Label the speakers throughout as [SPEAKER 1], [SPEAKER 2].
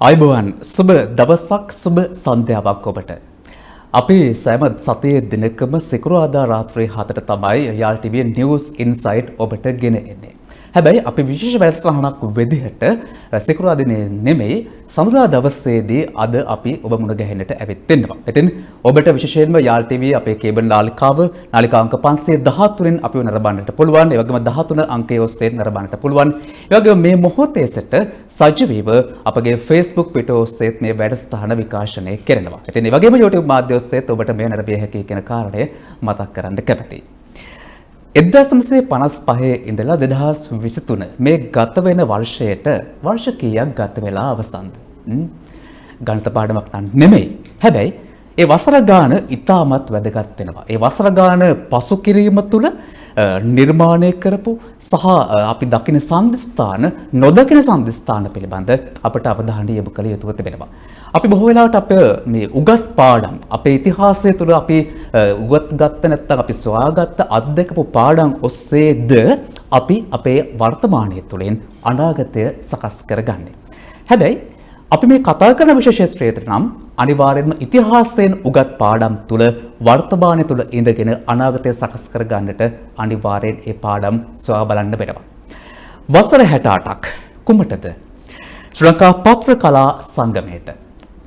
[SPEAKER 1] අයිබෝවන් සුබ දවසක් සුබ සන්ධ්‍යාවක් ඔබට. අපි සෑම සතියේ දිනකම සිකුරාදා රාත්‍රී 7ට තමයි YARLTV නිවුස් ඉන්සයිට් ඔබට ගෙන එන්නේ. හැබැයි අපි විශේෂ වැඩසටහනක් විදිහට සිකුරාදා දිනේ නෙමෙයි සඳුදා දවසේදී අද අපි ඔබ මුණ ගැහෙන්නට ඇවිත් වෙනවා. ඉතින් ඔබට විශේෂයෙන්ම YARLTV අපේ කේබල් නාලිකාව නාලිකා අංක 513න් අපිව නරඹන්නට පුළුවන්. ඒ වගේම 13 අංකයේ ඔස්සේ නරඹන්නට පුළුවන්. ඒ වගේම මේ මොහොතේ සිට සජීවීව අපගේ Facebook පිටුව ඔස්සේ මේ වැඩසටහන විකාශනය කරනවා. ඉතින් ඒ වගේම YouTube මාධ්‍ය ඔස්සේ ඔබට මේ නරඹිය හැකි කියන කාරණය මතක් කරන්න කැමැතියි. 1955 ඉඳලා 2023 මේ ගත වෙන වර්ෂයට වර්ෂ කීයක් ගත වෙලා අවසන්ද? ගණිත පාඩමක් නෙමෙයි. හැබැයි ඒ වසර ගාන ඉතාමත් වැදගත් වෙනවා. ඒ වසර ගාන පසු කිරීම තුළ නිර්මාණය කරපු සහ අපි දකින සංදිස්ථාන නොදකින සංදිස්ථාන පිළිබඳ අපට අවධානය යොමු කළ යුතුව තිබෙනවා. අපි බොහෝ වෙලාවට අපේ මේ උගත් පාඩම් අපේ ඉතිහාසය තුළ අපි උගත් ගත්ත නැත්නම් අපි සොයාගත්ත අත්දකපු පාඩම් ඔස්සේද අපි අපේ වර්තමානය තුළින් අනාගතය සකස් කරගන්නේ. හැබැයි අපි මේ කතා කරන විශේෂ ක්ෂේත්‍රයට නම් අනිවාර්යයෙන්ම ඉතිහාසයෙන් උගත් පාඩම් තුළ වර්තමානය තුළ ඉඳගෙන අනාගතය සකස් කර ගන්නට අනිවාර්යෙන් ඒ පාඩම් සොයා බලන්න වෙනවා. වසර 68ක් කුමටද? ශ්‍රී ලංකා පත්‍ර කලා සංගමයට.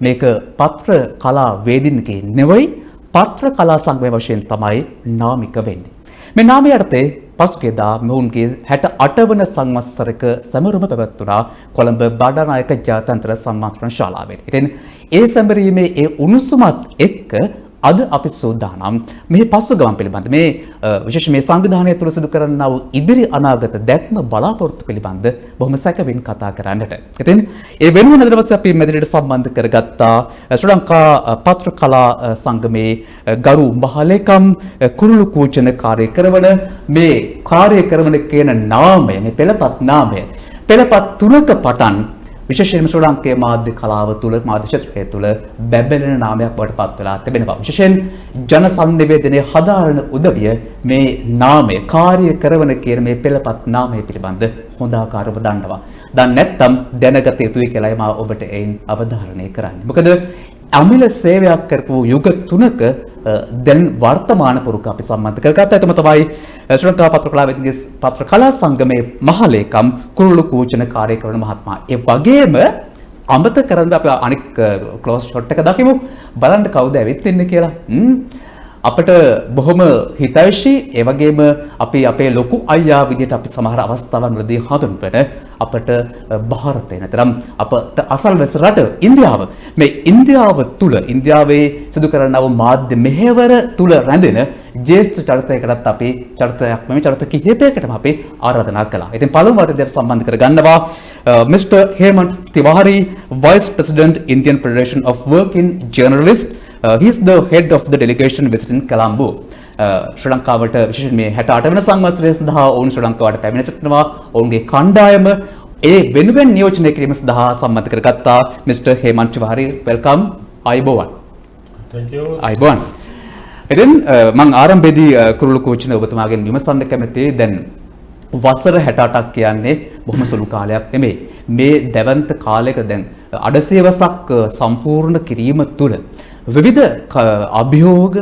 [SPEAKER 1] මේක පත්‍ර කලා වේදිකේ නෙවෙයි පත්‍ර කලා සංගමය වශයෙන් තමයි නාමික වෙන්නේ. මේ නාමය යටතේ පසුගියදා මොවුන්ගේ 68 වන සංවත්සරක සැමරුම පැවැත්වුණා කොළඹ බණ්ඩාරනායක ජාත්‍යන්තර සම්මානතන ශාලාවේ. ඉතින් ඒ සැමරීමේ ඒ උණුසුමත් එක්ක අද අපි සූදානම් මේ පසුගමන් පිළිබඳ මේ විශේෂ මේ සංවිධානය තුළ සිදු කරන්නා වූ ඉදිරි අනාගත දැක්ම බලාපොරොත්තු පිළිබඳ බොහොම සැකවින් කතා කරන්නට. ඉතින් ඒ වෙනුවෙන් අද දවසේ අපි මෙදිනට සම්බන්ධ කරගත්තා ශ්‍රී ලංකා පත්‍ර කලා සංගමේ ගරු මහලේකම් කුරුළු කූචන කාර්ය කරන මේ කාර්ය කරන කියන නාමය මේ පෙළපත් නාමය පෙළපත් තුනක පටන් විශේෂයෙන්ම ශ්‍රී ලංකේ මාධ්‍ය කලාව තුළ මාධ්‍ය ක්ෂේත්‍රය තුළ බැබලෙන නාමයක් බවට පත් වෙලා තිබෙනවා. විශේෂයෙන් ජන සංනිවේදනයේ හදාරන උදවිය මේ නාමය කාර්ය කරන කියන මේ පෙළපත් නාමය පිළිබඳ හොඳ ආකාරව දන්නවා. දැන් නැත්තම් දැනගත යුතුයි කියලායි මම ඔබට එයින් අවධාරණය කරන්නේ. මොකද අමිල සේවයක් කරපු යුග තුනක දැන් වර්තමාන පුරුක අපි සම්බන්ධ කරගත්තා. ඒකම තමයි ශ්‍රී ලංකා පත්‍ර කලා වේදිකේ පත්‍ර කලා සංගමේ මහලේකම් කුරුළු කූචන කාර්ය කරන මහත්මයා. ඒ වගේම අමතක කරන්න අපි අනික් ක්ලෝස් ෂොට් එක දකිමු. බලන්න කවුද ඇවිත් ඉන්නේ කියලා. අපිට බොහොම හිතයිශී ඒ වගේම අපි අපේ ලොකු අයියා විදිහට අපි සමහර අවස්ථාවන් වලදී හඳුන්වන අපට ಭಾರತේ නැතරම් අපට අසල්වැස රට ඉන්දියාව මේ ඉන්දියාව තුල ඉන්දියාවේ සිදු කරනා වූ මාධ්‍ය මෙහෙවර තුල රැඳෙන ජ්‍යෙෂ්ඨ චරිතයකටත් අපි චරිතයක් මේ චරිත කිහිපයකටම අපි ආරාධනා කළා. ඉතින් පළමු වරට සම්බන්ධ කරගන්නවා mister Hemant තිවාරි, Vice President Indian Federation of Working Journalists. He is the head of the delegation visiting Colombo. ශ්‍රී ලංකාවට විශේෂයෙන් මේ 68 වෙනි සංවත්සරය සඳහා ඔවුන් ශ්‍රී ලංකාවට පැමිණ සිටිනවා. ඔවුන්ගේ කණ්ඩායම ඒ වෙනුවෙන් නියෝජනය කිරීම සඳහා සම්මත කරගත්තා. Mister Hemant Tiwari, welcome. අයිබෝවන්.
[SPEAKER 2] Thank you.
[SPEAKER 1] අයිබෝවන්. ඉතින් මම ආරම්භයේදී කුරුළු කෝචන ඔබතුමාගෙන් විමසන්න කැමතියි. දැන් වසර 68ක් කියන්නේ බොහොම සුළු කාලයක් නෙමෙයි. මේ දැවන්ත කාලයක දැන් අඩසියවසක් සම්පූර්ණ කිරීම තුළ විවිධ අභියෝග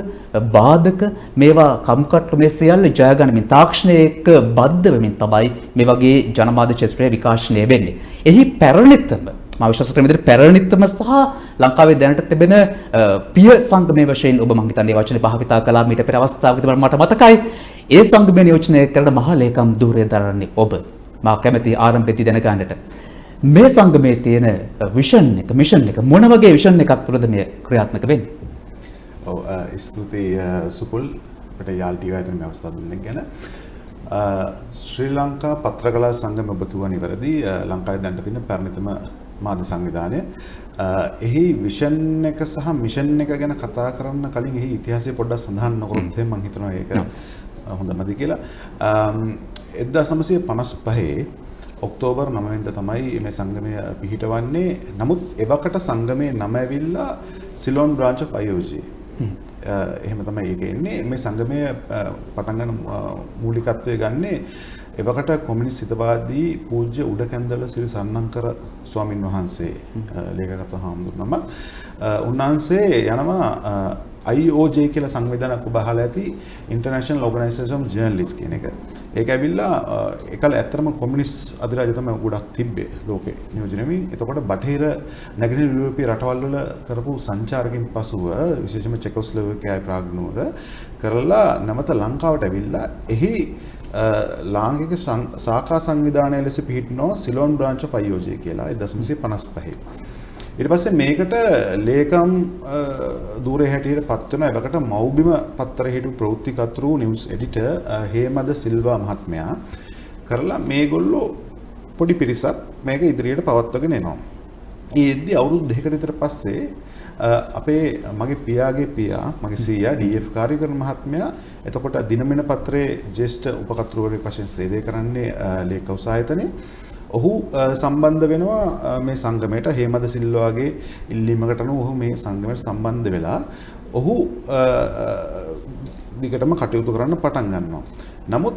[SPEAKER 1] බාධක මේවා කම්කට්ටු මේ සියල්ල ජය ගනිමින් තාක්ෂණය එක්ක බද්ධ වෙමින් තමයි මේ වගේ ජනමාධ්‍ය ක්ෂේත්‍රය විකාශනය වෙන්නේ. එහි පැරණිතම මම විශ්වාස කරන විදිහට පැරණිතම සහ ලංකාවේ දැනට තිබෙන පිය සංගමයේ වශයෙන් ඔබ මම හිතන්නේ වචනේ භාවිතා කළා මීට පෙර අවස්ථාවකදී මට මතකයි. ඒ සංගමයේ නියෝජනය කරන මහලේකම් ධූරය දරන්නේ ඔබ. මම කැමැති ආරම්භයේදී දැනගන්නට මේ සංගමයේ තියෙන විෂන් එක මිෂන් එක මොන වගේ විෂන් එකක් තුළද මේ ක්‍රියාත්මක වෙන්නේ?
[SPEAKER 2] ඔව් ස්තුතියි සුපුල් අපිට යාල්ටීව ඇතුළේ මේ අවස්ථාව දුන්න ගැන. ශ්‍රී ලංකා පත්‍ර කලා සංගම ඔබ කිව්වා නිවැරදි. ලංකාවේ දැනට තියෙන පැරණිතම මාධ්‍ය සංවිධානය. එහි විෂන් එක සහ මිෂන් එක ගැන කතා කරන්න කලින් එහි ඉතිහාසය පොඩ්ඩක් සඳහන් නොකරොත් මම හිතනවා ඒක හොඳ නැති කියලා. 1955 ඔක්තෝබර් 9 වෙනිදා තමයි මේ සංගමය පිහිටවන්නේ. නමුත් එවකට සංගමයේ නම ඇවිල්ලා සිලෝන් බ්‍රාන්ච් ඔෆ් IOG. එහෙම තමයි ඒක එන්නේ. මේ සංගමය පටන් ගන්න මූලිකත්වයේ ගන්නේ එවකට කොමියුනිස්ට් හිතවාදී පූජ්‍ය උඩකැන්දල සිරි සන්නංකර ස්වාමින් වහන්සේ ලේකකත්ව හාමුදුරුවෝ නමක් උන්වහන්සේ යනවා IOJ කියලා සංවිධානයක් බහලා ඇති International Organization of Journalists කියන එක. ඒක ඇවිල්ලා ඒකල ඇත්තටම කොමියුනිස්ට් අධිරාජ්‍ය තමයි ගොඩක් තිබ්බේ ලෝකේ නියෝජනය වෙමින්. එතකොට බටහිර නැගෙනහිර යුරෝපීය රටවල් වල කරපු සංචාරකින් පසුව විශේෂයෙන්ම චෙකෝස්ලෝවාකියාවේ ප්‍රාග් නුවර කරලා නැවත ලංකාවට ඇවිල්ලා එහි ලාංකික සාකා සංවිධානය ලෙස පිහිටනෝ සිලෝන් බ්‍රාන්ච් ඔෆ් IOJ කියලා 1955. ඊට පස්සේ මේකට ලේකම් ධූරේ හැටියට පත් වෙන එවකට මෞබිම පත්තරේ හිටපු ප්‍රවෘත්ති කර්තෘ නිවුස් එඩිටර් හේමද සිල්වා මහත්මයා කරලා මේගොල්ලෝ පොඩි පිරිසක් මේක ඉදිරියට පවත්වාගෙන එනවා. ඊයේදී අවුරුදු දෙකකට විතර පස්සේ මගේ පියාගේ පියා මගේ සීයා DF කාර්යකරන මහත්මයා එතකොට දිනමන පත්‍රයේ ජ්‍යෙෂ්ඨ උපකර්තෘවරයෙක් වශයෙන් සේවය කරන්නේ ලේකවුස් ආයතනයේ ඔහු සම්බන්ධ වෙනවා මේ සංගමයට හේමද සිල්වාගේ ඉල්ලීමකට අනුව ඔහු මේ සංගමයට සම්බන්ධ වෙලා ඔහු දිගටම කටයුතු කරන්න පටන් ගන්නවා. නමුත්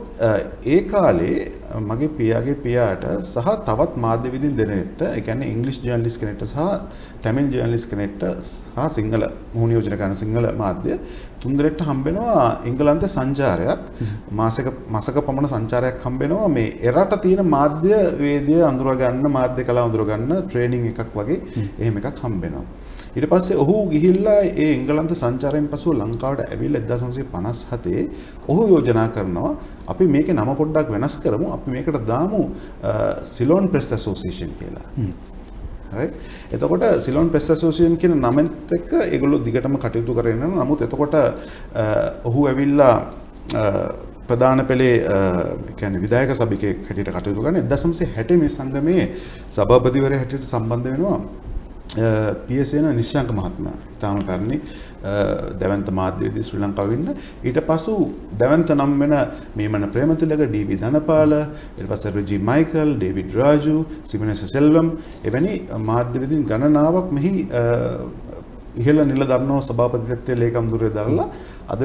[SPEAKER 2] ඒ කාලේ මගේ පියාගේ පියාට සහ තවත් මාධ්‍යවිදින් දෙනෙක්ට ඒ කියන්නේ ඉංග්‍රීසි ජර්නලිස්ට් කෙනෙක්ට සහ තමිල් ජර්නලිස්ට් කෙනෙක්ට සහ සිංහල මුහුණ යෝජන කරන සිංහල මාධ්‍ය තුන්දෙනෙක්ට හම්බෙනවා එංගලන්තේ සංචාරයක් මාසක පමණ සංචාරයක් හම්බෙනවා මේ එරට තියෙන මාධ්‍ය වේදිය අඳුර ගන්න මාධ්‍ය කලාව අඳුර ගන්න ට්‍රේනින් එකක් වගේ එහෙම එකක් හම්බෙනවා. ඊට පස්සේ ඔහු ගිහිල්ලා ඒ එංගලන්ත සංචාරයෙන් පසුව ලංකාවට ඇවිල්ලා 1957 ඔහු යෝජනා කරනවා අපි මේකේ නම පොඩ්ඩක් වෙනස් කරමු අපි මේකට දාමු සිලෝන් ප්‍රෙස් ඇසෝසියේෂන් කියලා. හරි. එතකොට සිලෝන් ප්‍රෙස් ඇසෝසියේෂන් කියන නමෙත් එක්ක ඒගොල්ලෝ දිගටම කටයුතු කරගෙන යනවා. නමුත් එතකොට ඔහු ඇවිල්ලා ප්‍රධාන පෙළේ කියන්නේ විධායක සභිකයෙක් හැටියට කටයුතු කරන 1960 මේ සංගමේ සභාපතිවරයා හැටියට සම්බන්ධ වෙනවා PSN නිශ්ශංක මහත්මයා. තාම පැරණි දැවන්ත මාධ්‍යවේදී ශ්‍රී ලංකාවේ ඉන්න. ඊට පසු දැවන්ත නම් වෙන මේමන ප්‍රේමතිලක DV ධනපාල, ඊට පස්සේ රජි මයිකල්, ඩේවිඩ් රාජු, සිමනස සෙල්වම් එවැනි මාධ්‍යවේදීන් ගණනාවක් මෙහි ඉහළ නිලධාරීනෝ සභාපතිත්වයේ ලේකම් ධුරය දාලා අද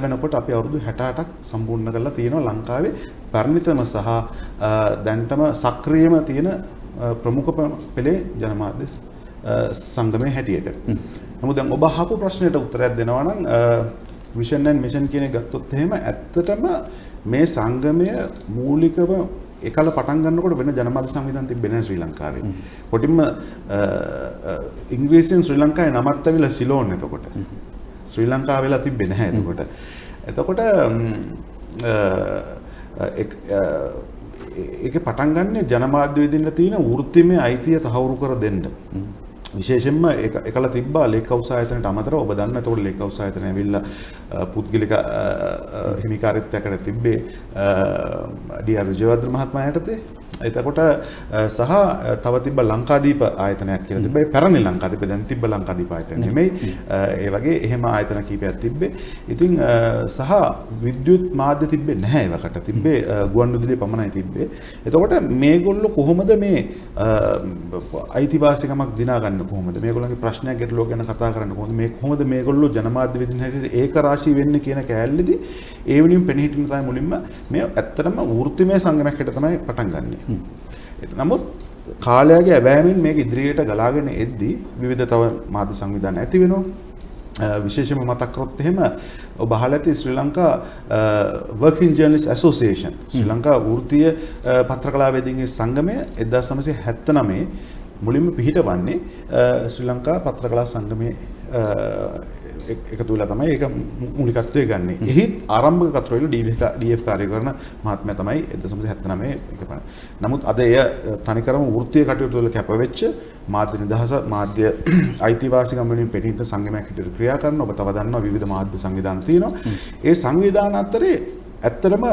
[SPEAKER 2] වෙනකොට අපි අවුරුදු 68ක් සම්පූර්ණ කරලා තියෙනවා ලංකාවේ පරිණිතම සහ දැන්ටම සක්‍රියම තියෙන ප්‍රමුඛ පෙළේ ජනමාධ්‍ය සංගමයේ හැටියට. නමුත් දැන් ඔබ අහපු ප්‍රශ්නෙට උත්තරයක් දෙනවා නම් විෂන් ඇන්ඩ් මිෂන් කියන එක ගත්තොත් එහෙම ඇත්තටම මේ සංගමය මූලිකව එකල පටන් ගන්නකොට වෙන ජනමාධ්‍ය සංවිධාන තිබෙන්නේ නැහැ ශ්‍රී ලංකාවේ. කොටින්ම ඉංග්‍රීසියෙන් ශ්‍රී ලංකාවේ නමත් ඇවිල්ලා සිලෝන් එතකොට. ශ්‍රී ලංකාව වෙලා තිබෙන්නේ නැහැ එතකොට. එතකොට ඒක පටන් ගන්න ජනමාධ්‍ය විදින්න තියෙන වෘත්තිමය අයිතිය තහවුරු කර දෙන්න. විශේෂයෙන්ම එකල තිබ්බා ලේකවුස් ආයතනයට අමතරව ඔබ දන්න එතකොට ලේකවුස් ආයතනය ඇවිල්ලා පුද්ගලික හිමිකාරීත්වයකට තිබ්බේ ඩී.ආර්. විජේවර්ධන මහත්මයා යටතේ. එතකොට සහ තව තිබ්බ ලංකාදීප ආයතනයක් කියලා තිබ්බා. ඒ පැරණි ලංකාදීප දැන් තිබ්බ ලංකාදීප ආයතන නෙමෙයි. ඒ වගේ එහෙම ආයතන කීපයක් තිබ්බේ. ඉතින් සහ විද්‍යුත් මාධ්‍ය තිබ්බේ නැහැ ඒවකට. තිබ්බේ ගුවන්විදුලිය පමණයි තිබ්බේ. එතකොට මේගොල්ලෝ කොහොමද මේ අයිතිවාසිකමක් දිනාගන්නේ කොහොමද? මේගොල්ලන්ගේ ප්‍රශ්නයක් ගැටලුවක් ගැන කතා කරන්නේ කොහොමද? මේ කොහොමද මේගොල්ලෝ ජනමාධ්‍ය විදිහට හැටියට ඒක රාශී වෙන්නේ කියන කෑල්ලේදී ඒ වෙනින් පෙනී හිටින තමයි මුලින්ම මේ ඇත්තටම වෘත්තිමය සංගමයක් හැටියට තමයි පටන් ගන්නෙ. නමුත් කාලයගේ ඇවෑමෙන් මේක ඉදිරියට ගලාගෙන එද්දී විවිධ තව මාධ්‍ය සංවිධාන ඇති වෙනවා. විශේෂයෙන්ම මතක් කරොත් එහෙම ඔබ අහලා ඇති ශ්‍රී ලංකා Working Journalists Association ශ්‍රී ලංකා වෘත්තීය පත්‍රකලාවේදීන්ගේ සංගමය 1979 මුලින්ම පිහිටවන්නේ ශ්‍රී ලංකා පත්‍රකලා සංගමයේ එකතු වෙලා තමයි ඒක මූලිකත්වයේ ගන්නෙ. එහිත් ආරම්භක කතරවල DF කාර්යකරන මහත්මයා තමයි 1979 ඒක පණ. නමුත් අද එය තනිකරම වෘත්තීය කටයුතු වල කැපවෙච්ච මාධ්‍ය නිදහස මාධ්‍ය අයිතිවාසිකම් වලින් පිටින් සංගමයක් හැටියට ක්‍රියා කරන ඔබ තව දන්නවා විවිධ මාධ්‍ය සංවිධාන තියෙනවා. ඒ සංවිධාන අතරේ ඇත්තටම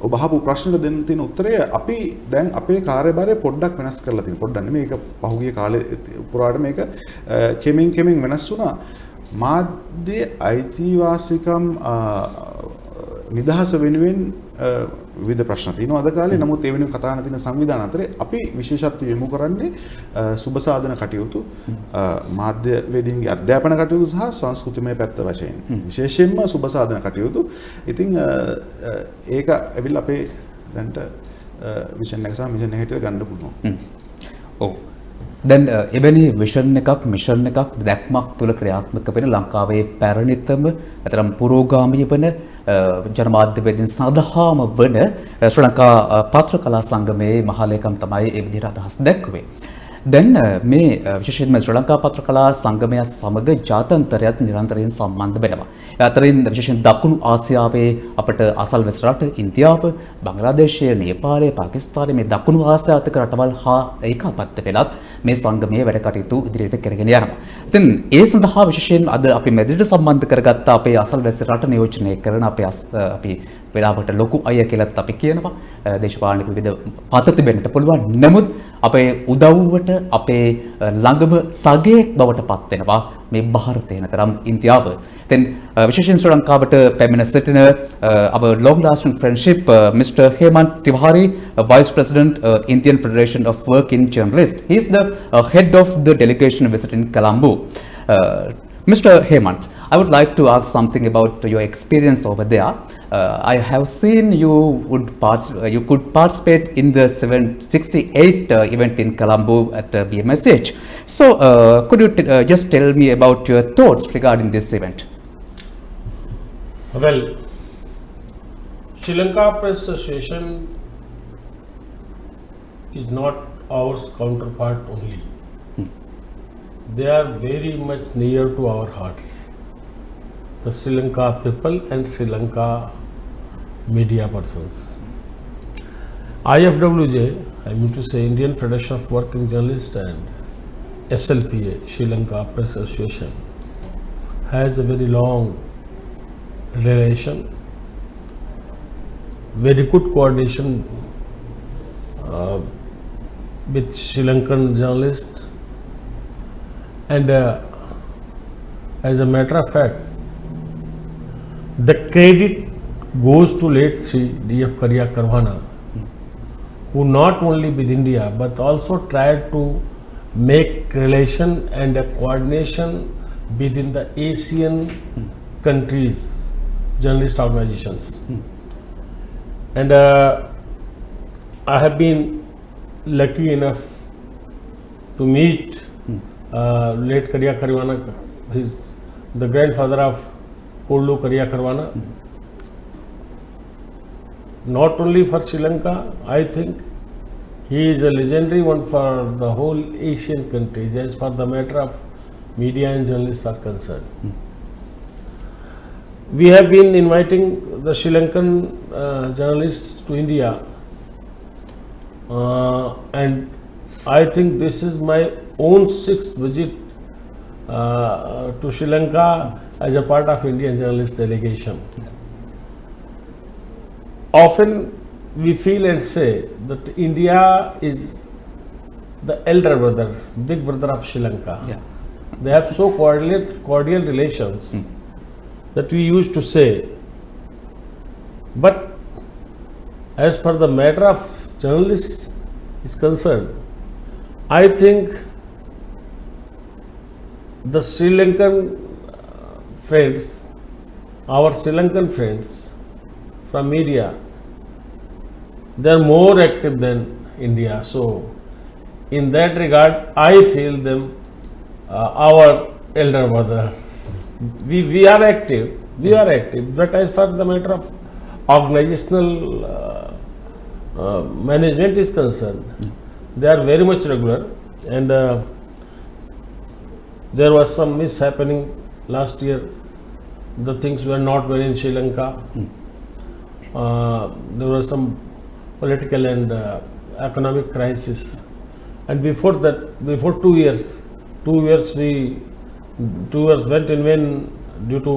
[SPEAKER 2] ඔබ අහපු ප්‍රශ්නෙට දෙන්න තියෙන උත්තරය අපි දැන් අපේ කාර්යභාරය පොඩ්ඩක් වෙනස් කරලා තියෙනවා. පොඩ්ඩක් නෙමෙයි මේක පහුගිය කාලේ පුරාට මේක කෙමෙන් වෙනස් වුණා. මාධ්‍ය අයිතිවාසිකම් නිදහස වෙනුවෙන් විවිධ ප්‍රශ්න තියෙනවා අද කාලේ. නමුත් ඒ වෙනුවෙන් කතා කරන තියෙන සංවිධාන අතරේ අපි විශේෂත්වය යොමු කරන්නේ සුබ සාධන කටයුතු මාධ්‍ය වේදීන්ගේ අධ්‍යාපන කටයුතු සහ සංස්කෘතිමය පැත්ත වශයෙන් විශේෂයෙන්ම සුබ සාධන කටයුතු. ඉතින් ඒක ඇවිල්ලා අපේ දැන්ට විෂන් එක සහ මිෂන් එක හැටියට ගන්න පුළුවන්.
[SPEAKER 1] ඔව්. දැන් එවැනි විෂන් එකක් මිෂන් එකක් දැක්මක් තුළ ක්‍රියාත්මක වෙන ලංකාවේ පැරණිතම අතරම් පුරෝගාමී වන ජනමාධ්‍යවේදීන් සඳහාම වන ශ්‍රී ලංකා පත්‍ර කලා සංගමයේ මහලේකම් තමයි ඒ විදිහට අදහස් දැක්වේ. දැන් මේ විශේෂයෙන්ම ශ්‍රී ලංකා පත්‍ර කලා සංගමය සමග ජාත්‍යන්තරයත් නිරන්තරයෙන් සම්බන්ධ වෙනවා. ඒ අතරින් විශේෂයෙන් දකුණු ආසියාවේ අපට අසල්වැසි රට ඉන්දියාව, බංග්ලාදේශය, නේපාලය, පාකිස්තානය මේ දකුණු ආසියාතික රටවල් හා ඒකාපත්‍ය වෙලත් මේ සංගමයේ වැඩ කටයුතු ඉදිරියට කරගෙන යනවා. ඉතින් ඒ සඳහා විශේෂයෙන් අද අපි මෙදිට සම්බන්ධ කරගත්ත අපේ අසල්වැසි රට නියෝජනය කරන අපි වෙලාවට ලොකු අය කියලාත් අපි කියනවා. දේශපාලනික විවිධ පත තිබෙන්නට පුළුවන්. නමුත් අපේ උදව්වට අපේ ළඟම සගයෙක් බවට පත් වෙනවා මේ ಭಾರತය නතරම් ඉන්දියාව. ඉතින් විශේෂයෙන් ශ්‍රී ලංකාවට පැමිණ සිටින our long lasting friendship Mr. Hemant Tiwari, Vice President Indian Federation of Working Journalists. He is the head of the delegation visiting Colombo. Mr. Hemant, I would like to ask something about your experience over there. I have seen you could participate in the 768 event in Colombo at BMSH. So, could you just tell me about your thoughts regarding this event?
[SPEAKER 3] Well, Sri Lanka Press Association is not our counterpart only. They are very much near to our hearts. The Sri Lanka people and Sri Lanka media persons. IFWJ, I mean to say Indian Federation of Working Journalists, and SLPA, Sri Lanka Press Association, has a very long relation, very good coordination with Sri Lankan journalists. And as a matter of fact, the credit goes to late Sri D.F. Kariya Karwana, who not only with India but also tried to make relation and a coordination within the Asian countries, journalist organizations. And I have been lucky enough to meet late Kariya Karwana, the grandfather of Kollu Kariya Karwana. Not only for Sri Lanka, I think he is a legendary one for the whole Asian countries as far the matter of media and journalists are concerned. We have been inviting the Sri Lankan journalists to India, and I think this is my own 6th visit to Sri Lanka as a part of Indian journalist delegation. Often we feel and say that India is the elder brother, big brother of Sri Lanka.
[SPEAKER 1] Yeah.
[SPEAKER 3] They have so cordial relations that we used to say. But as per the matter of journalists is concerned, I think the Sri Lankan friends, our Sri Lankan friends from media, they are more active than India. So, in that regard, I feel them our elder brother. We are active, but as far as the matter of organizational management is concerned, they are very much regular, and there was some mishappening last year. The things were not well in Sri Lanka. There was some political and economic crisis, and before that, before 2 years went in vain due to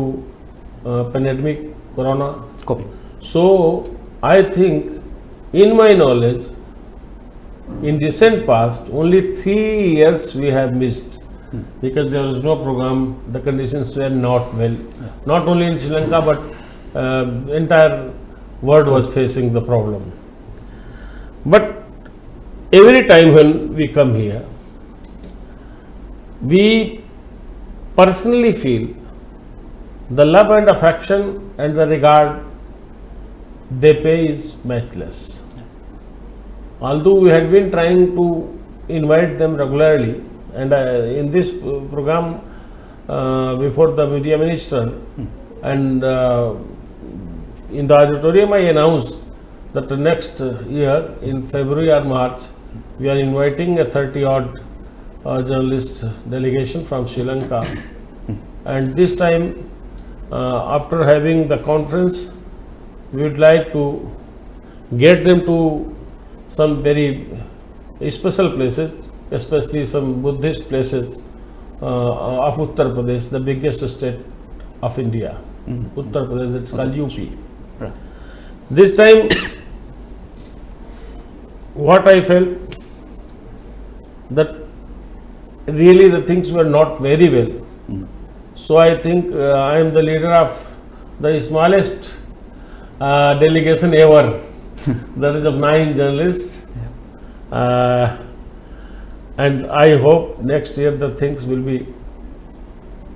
[SPEAKER 3] pandemic corona.
[SPEAKER 1] COVID.
[SPEAKER 3] So I think, in my knowledge, in recent past, only 3 years we have missed because there was no program. The conditions were not well. Not only in Sri Lanka, but entire world was facing the problem. But every time when we come here, we personally feel the love and affection and the regard they pay is matchless. Although we had been trying to invite them regularly, and in this program before the media minister, and in the auditorium I announced that the next year in February or March we are inviting a 30-odd journalist delegation from Sri Lanka, and this time after having the conference we would like to get them to some very special places, especially some Buddhist places of Uttar Pradesh, the biggest state of India. Uttar Pradesh, that's called UP.
[SPEAKER 1] Right.
[SPEAKER 3] This time, what I felt that really the things were not very well. So I think I am the leader of the smallest delegation ever. That is of 9 journalists. And I hope next year the things will be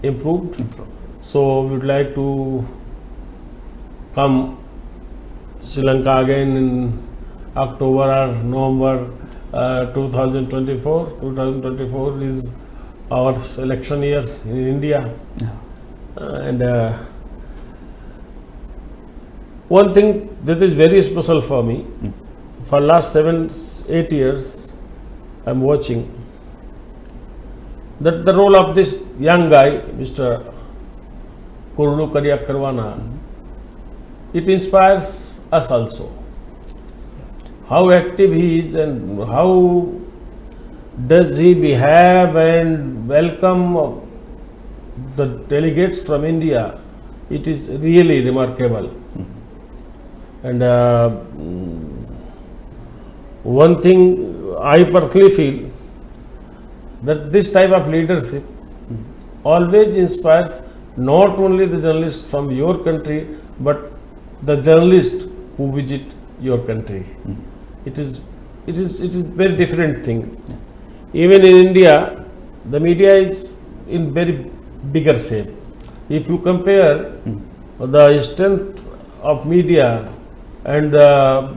[SPEAKER 3] improved. So we would like to come Sri Lanka again in October or November 2024. 2024 is our election year in India. And one thing that is very special for me, for last 7-8 years, I am watching that the role of this young guy, Mr. Kurlu Karyakarwana, it inspires us also. How active he is and how does he behave and welcome the delegates from India, it is really remarkable. And one thing I personally feel that this type of leadership always inspires not only the journalists from your country but the journalists who visit your country. It is very different thing. Even in India, the media is in very bigger shape. If you compare the strength of media and the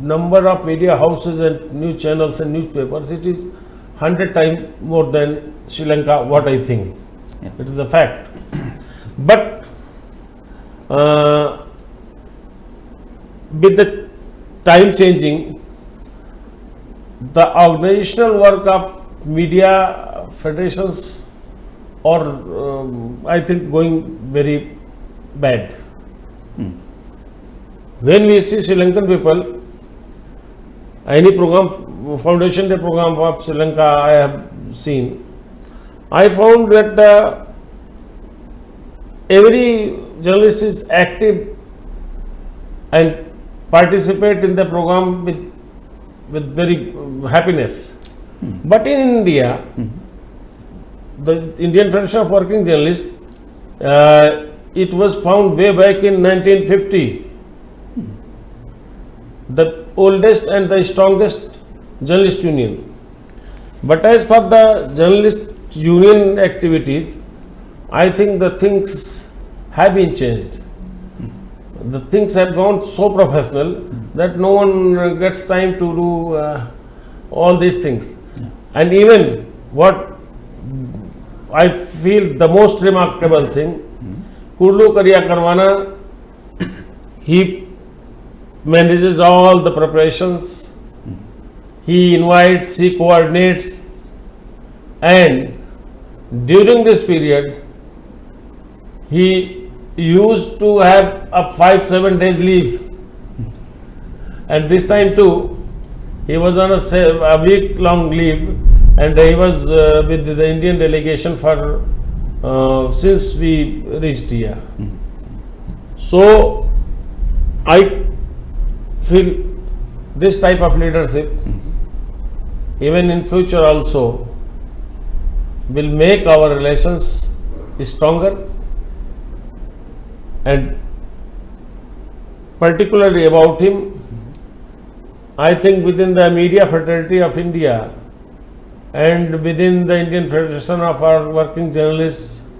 [SPEAKER 3] number of media houses and news channels and newspapers, it is 100 times more than Sri Lanka, what I think. It is a fact. But with the time changing, the organizational work of media federations are, I think, going very bad. When we see Sri Lankan people, any program, Foundation Day program of Sri Lanka I have seen, I found that every journalist is active and participate in the program with very happiness. But in India, the Indian Federation of Working Journalists, it was found way back in 1950. The oldest and the strongest journalist union. But as for the journalist union activities, I think the things have been changed. The things have gone so professional that no one gets time to do all these things. And even what I feel the most remarkable thing, Kurlu Karyakarwana, he manages all the preparations, he invites, he coordinates, and during this period he used to have a 5-7 days leave, and this time too he was on a week-long leave, and he was with the Indian delegation for since we reached here. So I feel this type of leadership even in future also will make our relations stronger, and particularly about him, I think within the media fraternity of India and within the Indian Federation of our working journalists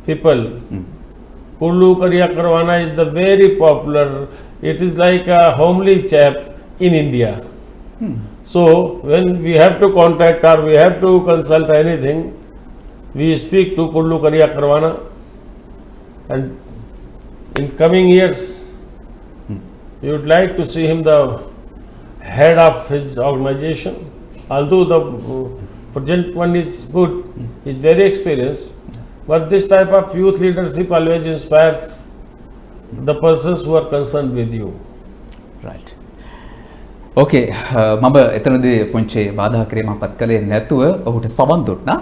[SPEAKER 3] people, Kurlu Karyakarwana is the very popular. It is like a homely chap in India. So when we have to contact or we have to consult anything, we speak to Kullu Kariya Karwana, and in coming years we would like to see him the head of his organization. Although the present one is good, he is very experienced, but this type of youth leadership always inspires the persons who are concerned with you.
[SPEAKER 1] right. ඕකේ මම එතනදී පුංචි බාධා කිරීමක් පත් කළේ නැතුව ඔහුට සවන් දුන්නා.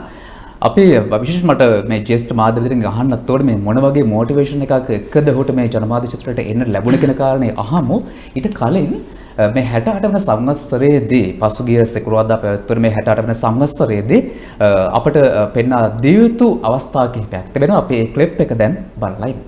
[SPEAKER 1] අපි විශේෂ මට මේ ජේෂ්ඨ මාධ්‍යවේදීන් අහන්නත් ඕනේ මේ මොන වගේ මොටිවේෂන් එකක් එක්කද ඔහුට මේ ජනමාධ්‍ය චිත්‍රයට එන්න ලැබුණ කියන කාරණේ අහමු. ඊට කලින් මේ 68 වන සංවත්සරයේදී පසුගිය සෙකුරාදා පැවැත්වුණු මේ 68 වන සංවත්සරයේදී අපට පෙන්වා දිය යුතු අවස්ථා කිහිපයක් තිබෙනවා. අපි මේ ක්ලිප් එක දැන් බලලා ඉමු.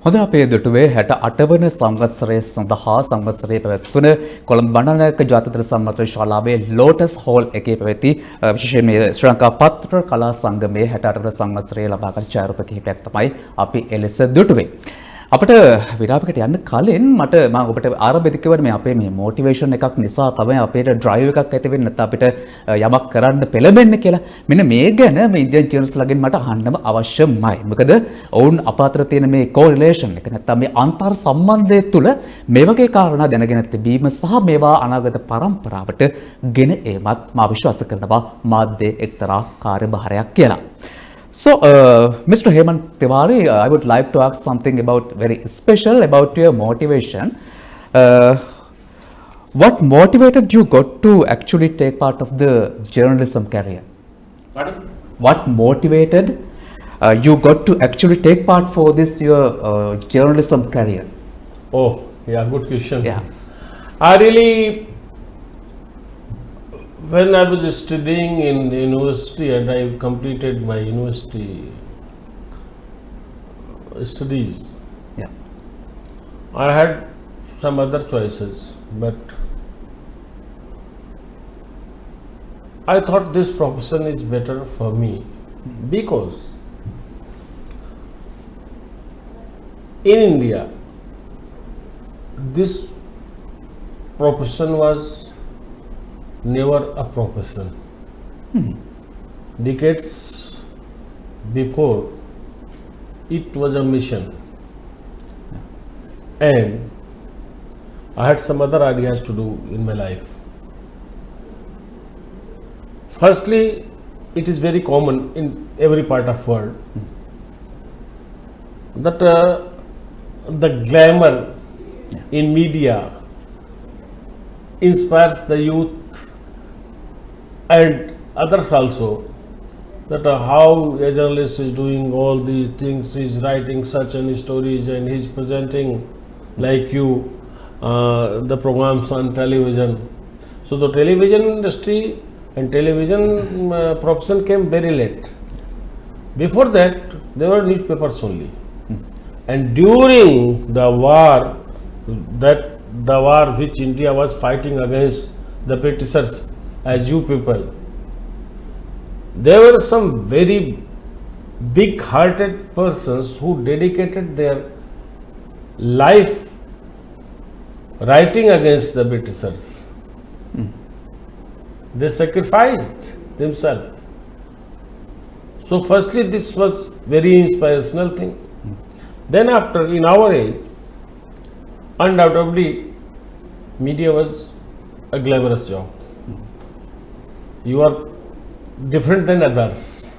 [SPEAKER 1] හොඳ අපේ දුටුවේ 68 වන සංවත්සරයේ සඳහා සංවත්සරයේ පැවැත්වුණ කොළඹ බණ්ඩාරනායක ජාතික සම්මත ශාලාවේ ලෝටස් හෝල් එකේ පැවති විශේෂයෙන් මේ ශ්‍රී ලංකා පත්‍ර කලා සංගමයේ 68 වන සංවත්සරයේ ලබාගත් ඡායාරූප කිහිපයක් තමයි අපි එලෙස දුටුවේ. අපිට විරාමයකට යන්න කලින් මට මම ඔබට ආරම්භයේදී කිව්වනේ මේ අපේ මේ මොටිවේෂන් එකක් නිසා තමයි අපේ ඩ්‍රයිව් එකක් ඇති වෙන්නේ නැත්නම් අපිට යමක් කරන්න පෙළඹෙන්නේ කියලා. මෙන්න මේ ගැන මේ ඉන්දියන් ජර්නලිස්ට්ලාගෙන් මට අහන්නම අවශ්‍යමයි. මොකද ඔවුන් අප අතර තියෙන මේ කෝරිලේෂන් එක නැත්නම් මේ අන්තර් සම්බන්ධය තුළ මේ වගේ කාරණා දැනගෙන තිබීම සහ මේවා අනාගත පරම්පරාවට ගෙන ඒමත් මා විශ්වාස කරනවා මාධ්‍යයේ එක්තරා කාර්යභාරයක් කියලා. So, Mr. Hemant Tiwari, I would like to ask something about very special about your motivation. What motivated you got to actually take part of the journalism career?
[SPEAKER 3] Pardon?
[SPEAKER 1] What motivated you got to actually take part for this your journalism career?
[SPEAKER 3] Oh, yeah, good question.
[SPEAKER 1] Yeah.
[SPEAKER 3] I really, when I was studying in university and I completed my university studies,
[SPEAKER 1] Yeah.
[SPEAKER 3] I had some other choices, but I thought this profession is better for me because in India, this profession was never a profession. Decades before, it was a mission. And I had some other ideas to do in my life. Firstly, it is very common in every part of world that the glamour in media inspires the youth and others also, that how a journalist is doing all these things, he's writing such and stories and he's presenting like you the programs on television. So the television industry and television profession came very late. Before that, there were newspapers only. And during the war, the war which India was fighting against the Britishers as you people, there were some very big-hearted persons who dedicated their life writing against the Britishers. They sacrificed themselves. So firstly, this was very inspirational thing. Then after, in our age, undoubtedly, media was a glamorous job. You are different than others.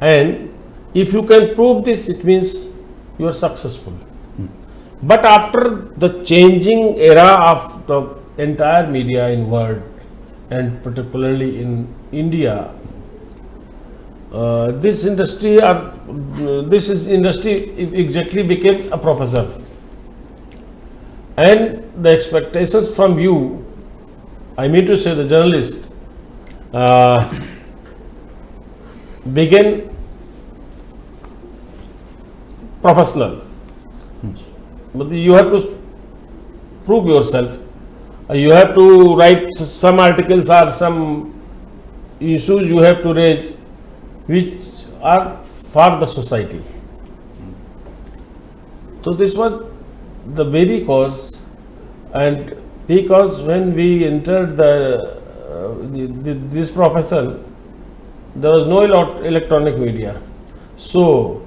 [SPEAKER 3] And if you can prove this, it means you are successful. But after the changing era of the entire media in world, and particularly in India, this industry exactly became a profession. And the expectations from you, I mean to say the journalist, began professional. But you have to prove yourself. You have to write some articles or some issues you have to raise which are for the society. So this was the very cause, and because when we entered this profession, there was no electronic media. So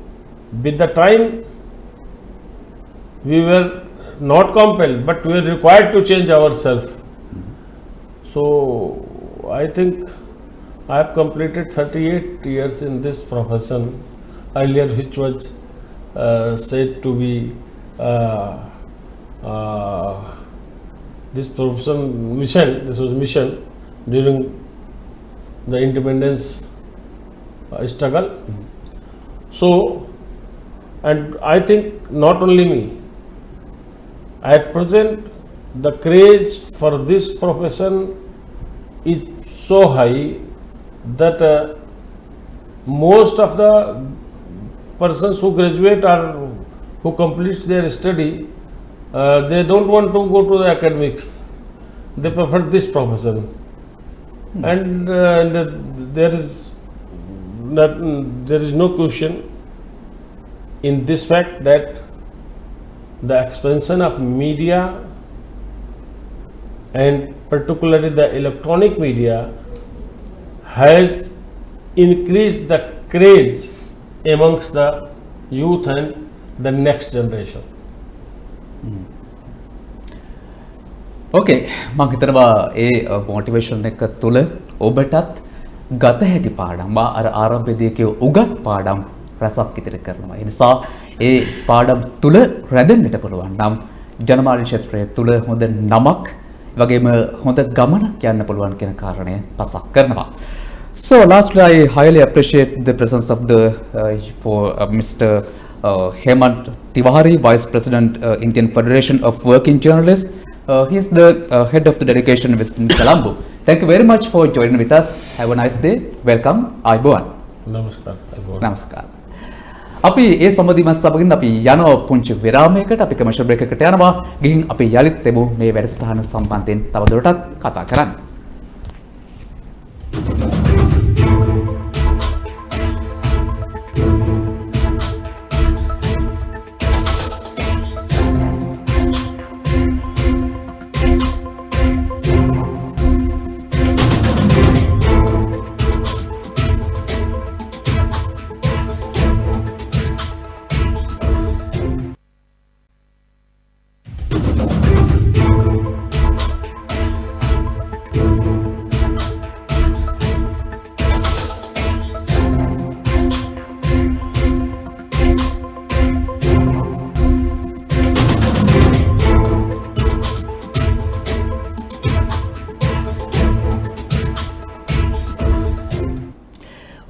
[SPEAKER 3] with the time, we were not compelled, but we were required to change ourselves. So I think I have completed 38 years in this profession, earlier which was said to be this profession mission. This was mission during the independence struggle. So, and I think not only me, at present the craze for this profession is so high that most of the persons who graduate or who complete their study, they don't want to go to the academics. They prefer this profession. And there is no question in this fact that the expansion of media and particularly the electronic media has increased the craze amongst the youth and the next generation.
[SPEAKER 1] ඕකේ මම හිතනවා ඒ motivation එක තුල ඔබටත් ගත හැකි පාඩම් මා අර ආරම්භයේදී කියව උගත් පාඩම් රසක් ඉදිරි කරනවා. ඒ නිසා ඒ පාඩම් තුල රැඳෙන්නට පුළුවන් නම් ජනමාධ්‍ය ක්ෂේත්‍රයේ තුල හොඳ නමක් වගේම හොඳ ගමනක් යන්න පුළුවන් කියන කාරණය පසක් කරනවා. So lastly, I highly appreciate the presence of Mr. Hemant Tiwari, Vice President, Indian Federation of Working Journalists. He is the head of the delegation in Colombo. Thank you very much for joining with us. Have a nice day. Welcome. Ayubowan.
[SPEAKER 3] Namaskar.
[SPEAKER 1] Namaskar. අපි ඒ සම්බන්ධීමත් සමගින් අපි යනවා පුංචි විරාමයකට. අපි commercial break එකකට යනවා. ගිහින් අපි යලිත් එමු මේ වැඩසටහන සම්බන්ධයෙන් තවදුරටත් කතා කරන්න.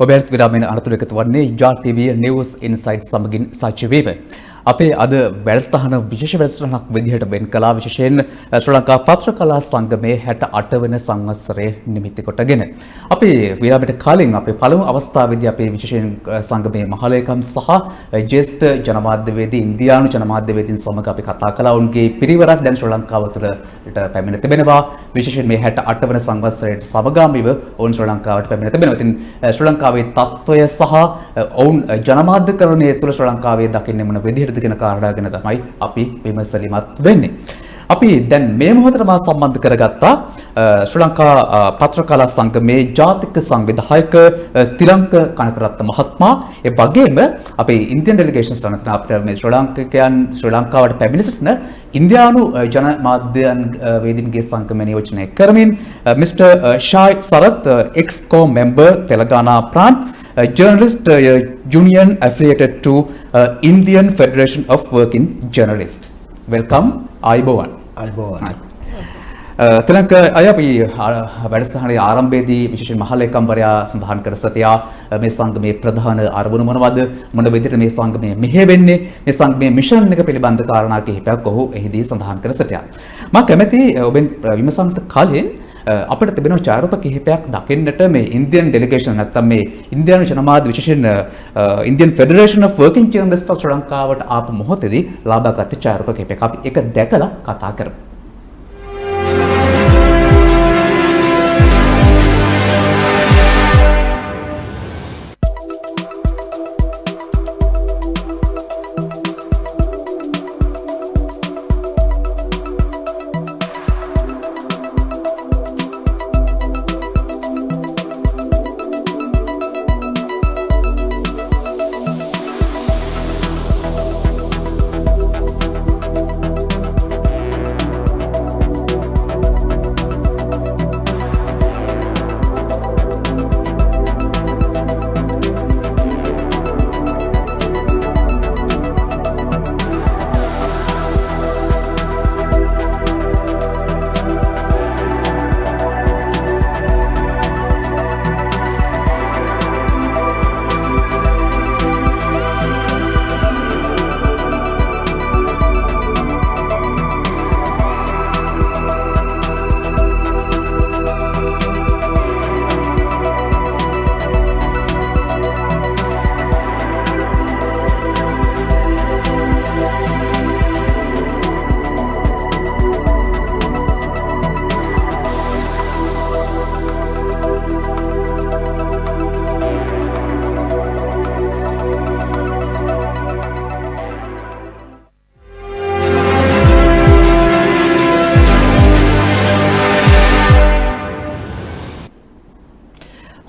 [SPEAKER 1] ඔබත් විරාමයෙන් අනතුරු එකතු වන්නේ YARLTV News Insight සමගින් සජීවීව. අපේ අද වැඩසටහන විශේෂ වැඩසටහනක් විදිහට වෙන් කළා විශේෂයෙන් ශ්‍රී ලංකා පත්‍රකලා සංගමයේ 68 වන සංවත්සරය නිමිති කොටගෙන. අපි විරාමයට කලින් අපේ පළමු අවස්ථාවේදී අපේ විශේෂයෙන් සංගමයේ මහලේකම් සහ ජ්‍යෙෂ්ඨ ජනමාධ්‍යවේදී ඉන්දියානු ජනමාධ්‍යවේදීන් සමග අපි කතා කළා. උන්ගේ පිරිවරක් දැන් ශ්‍රී ලංකාව තුළට පැමිණ තිබෙනවා. විශේෂයෙන් මේ 68 වන සංවත්සරයට සමගාමීව ඔවුන් ශ්‍රී ලංකාවට පැමිණ තිබෙනවා. ඉතින් ශ්‍රී ලංකාවේ තත්ත්වය සහ ඔවුන් ජනමාධ්‍යකරණය තුළ ශ්‍රී ලංකාවේ දකින්නේ මොන විදිහටද කියන කාරණා ගැන තමයි අපි විමසලිමත් වෙන්නේ. අපි දැන් මේ මොහොතට මා සම්බන්ධ කරගත්තා ශ්‍රී ලංකා පත්‍රකලා සංගමේ ජාතික සංවිධායක තිලංක කනකරත්න මහත්මයා. ඒ වගේම අපේ ඉන්දියන් ඩෙලිගේෂන්ස් තනතන අපේ මේ ශ්‍රී ලාංකිකයන් ශ්‍රී ලංකාවට පැමිණ සිටින ඉන්දියානු ජනමාධ්‍යයන් වේදිකගේ සංගමය නියෝජනය කරමින් mister Shai Sarath exco member Telangana ප්‍රාන්ත journalist union affiliated to Indian Federation of Working Journalists. Welcome, Ayubowan.
[SPEAKER 4] Ayubowan.
[SPEAKER 1] Thilanka අය අපි වැඩසටහනේ ආරම්භයේදී විශේෂයෙන් මහලේකම්වරයා සඳහන් කර සිටියා මේ සංගමේ ප්‍රධාන අරමුණ මොනවද මොන විදිහට මේ සංගමය මෙහෙවෙන්නේ මේ සංගමේ මිෂන් එක පිළිබඳ කාරණා කිහිපයක් ඔහු එහිදී සඳහන් කර සිටියා. මම කැමැති ඔබෙන් විමසන්නට කලින් අපිට තිබෙන ඡායාරූප කිහිපයක් දකින්නට මේ ඉන්දියන් ඩෙලිගේෂන් නැත්නම් මේ ඉන්දියානු ජනමාධ්‍ය විශේෂයෙන් ඉන්දියන් ෆෙඩරේෂන් ඔෆ් වර්කින් ජර්නලිස්ට්ස් ශ්‍රී ලංකාවට ආපු මොහොතේදී ලබාගත් ඡායාරූප කිහිපයක් අපි ඒක දැකලා කතා කරමු.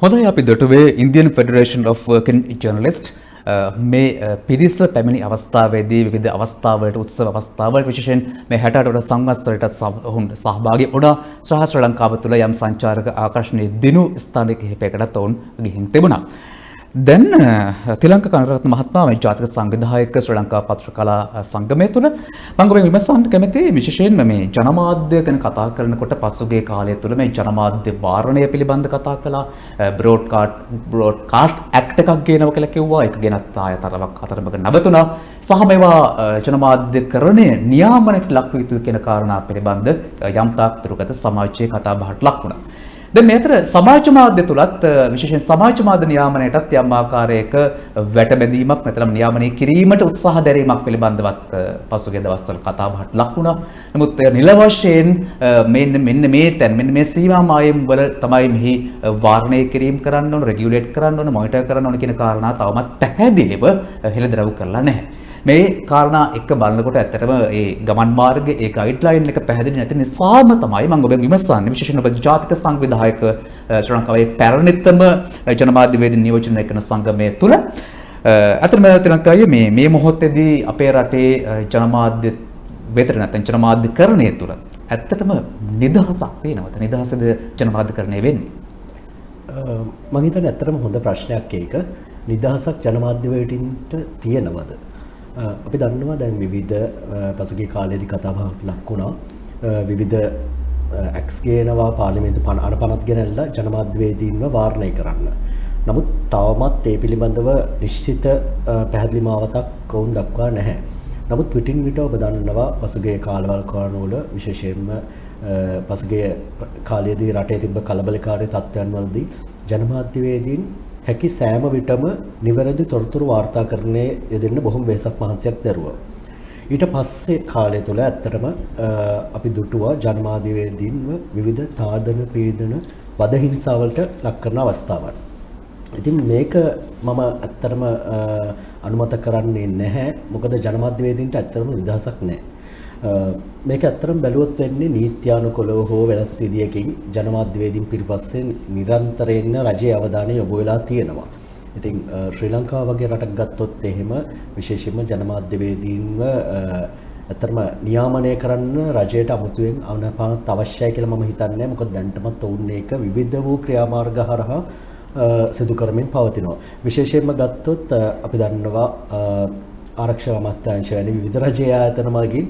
[SPEAKER 1] හොඳයි අපි දොටුවේ Indian federation of working journalist මේ පිරිස පැමිණි අවස්ථාවේදී විවිධ අවස්ථාවලට උත්සව අවස්ථාවලට විශේෂයෙන් මේ 68 වන සංවත්සරයට ඔවුන් සහභාගී වුණා. ශ්‍රී ලංකාව තුළ යම් සංචාරක ආකර්ෂණීය දිනු ස්ථාන කිහිපයකටත් ඔවුන් ගිහින් තිබුණා. දැන් තිලංක කනරත්න මහත්මයා මේ ජාතික සංවිධායක ශ්‍රී ලංකා පත්‍රකලා සංගමය තුළ මම ඔබෙන් විමසන්න කැමතියි විශේෂයෙන්ම මේ ජනමාධ්‍ය ගැන කතා කරනකොට පසුගිය කාලය තුළ මේ ජනමාධ්‍ය වාරණය පිළිබඳ කතා කළා. බ්‍රෝඩ්කාස්ට් ඇක්ට් එකක් ගේනවා කියලා කිව්වා. ඒක ගෙනත් ආයතරවක් අතරමඟ නවතුණා. සහ මේවා ජනමාධ්‍යකරණය නියාමනයට ලක් විය යුතු කියන කාරණා පිළිබඳ යම් තාක් දුරකට සමාජයේ කතා බහට ලක් වුණා. දැන් මේ අතර සමාජ මාධ්‍ය තුලත් විශේෂයෙන් සමාජ මාධ්‍ය නියාමනයටත් යම් ආකාරයක වැටබැඳීමක් නැත්නම් නියාමනය කිරීමට උත්සාහ දැරීමක් පිළිබඳවත් පසුගිය දවස්වල කතා බහට ලක් වුණා. නමුත් නිල වශයෙන් මෙන්න මේ තැන් මෙන්න මේ සීමා මායම් වල තමයි මෙහි වාරණය කිරීම කරන්න ඕන, රෙගියුලේට් කරන්න ඕන, මොනිටර් කරන්න ඕන කියන කාරණා තවමත් පැහැදිලිව හෙළිදරව් කරලා නැහැ. මේ කාරණා එක බලනකොට ඇත්තටම ඒ ගමන් මාර්ගයේ ඒ ගයිඩ්ලයින් එක පැහැදිලි නැති නිසාම තමයි මම ඔබෙන් විමසන්නේ විශේෂයෙන් ඔබ ජාතික සංවිධායක ශ්‍රී ලංකාවේ පැරණිතම ජනමාධ්‍යවේදී නියෝජනය කරන සංගමය තුල අතරම ශ්‍රී මේ මොහොතේදී අපේ රටේ ජනමාධ්‍ය වෙතර නැත්නම් ජනමාධ්‍යකරණය තුල ඇත්තටම නිදහසක් තියෙනවද? නිදහසද ජනමාධ්‍යකරණය වෙන්නේ?
[SPEAKER 4] මම හිතන්නේ ඇත්තටම හොඳ ප්‍රශ්නයක් ඒක. නිදහසක් ජනමාධ්‍යවේදීන්ට තියෙනවද? අපි දන්නවා දැන් විවිධ පසුගිය කාලයේදී කතාබහක් ලක් වුණා. විවිධ ඇක්ස් ගේනවා පාර්ලිමේන්තු අනපනත් ගෙනල්ලා ජනමාධ්‍යවේදීන්ව වාරණය කරන්න. නමුත් තවමත් ඒ පිළිබඳව නිශ්චිත පැහැදිලි මාවතක් ඔවුන් දක්වා නැහැ. නමුත් විටින් විට ඔබ දන්නවා පසුගිය කාලවල වල විශේෂයෙන්ම පසුගිය කාලයේදී රටේ තිබ්බ කලබලකාරී තත්ත්වයන් වලදී ජනමාධ්‍යවේදීන් හැකි සෑම විටම නිවැරදි තොරතුරු වාර්තාකරණයේ යෙදෙන්න බොහොම වෙහෙසක් මහන්සියක් දරුවා. ඊට පස්සේ කාලය තුල ඇත්තටම අපි දුටුවා ජනමාධ්‍යවේදීන්ව විවිධ තාඩන පීඩන වද හිංසාවලට ලක් කරන අවස්ථාවන්. ඉතින් මේක මම ඇත්තටම අනුමත කරන්නේ නැහැ. මොකද ජනමාධ්‍යවේදීන්ට ඇත්තටම නිදහසක් නැහැ. මේක ඇත්තටම බැලුවොත් වෙන්නේ නීත්‍යානුකූලව හෝ වෙනත් විදියකින් ජනමාධ්‍යවේදීන් පිටිපස්සේ නිරන්තරයෙන්ම රජයේ අවධානය යොමු වෙලා තියෙනවා. ඉතින් ශ්‍රී ලංකාව වගේ රටක් ගත්තොත් එහෙම විශේෂයෙන්ම ජනමාධ්‍යවේදීන්ව ඇත්තටම නියාමනය කරන්න රජයට අමුතුවෙන් අවනපානත් අවශ්‍යයි කියලා මම හිතන්නේ. මොකද දැනටමත් ඔවුන් ඒක විවිධ වූ ක්‍රියාමාර්ග හරහා සිදු කරමින් පවතිනවා. විශේෂයෙන්ම ගත්තොත් අපි දන්නවා ආරක්ෂක අමාත්‍යාංශය වැනි විවිධ රජයේ ආයතන මගින්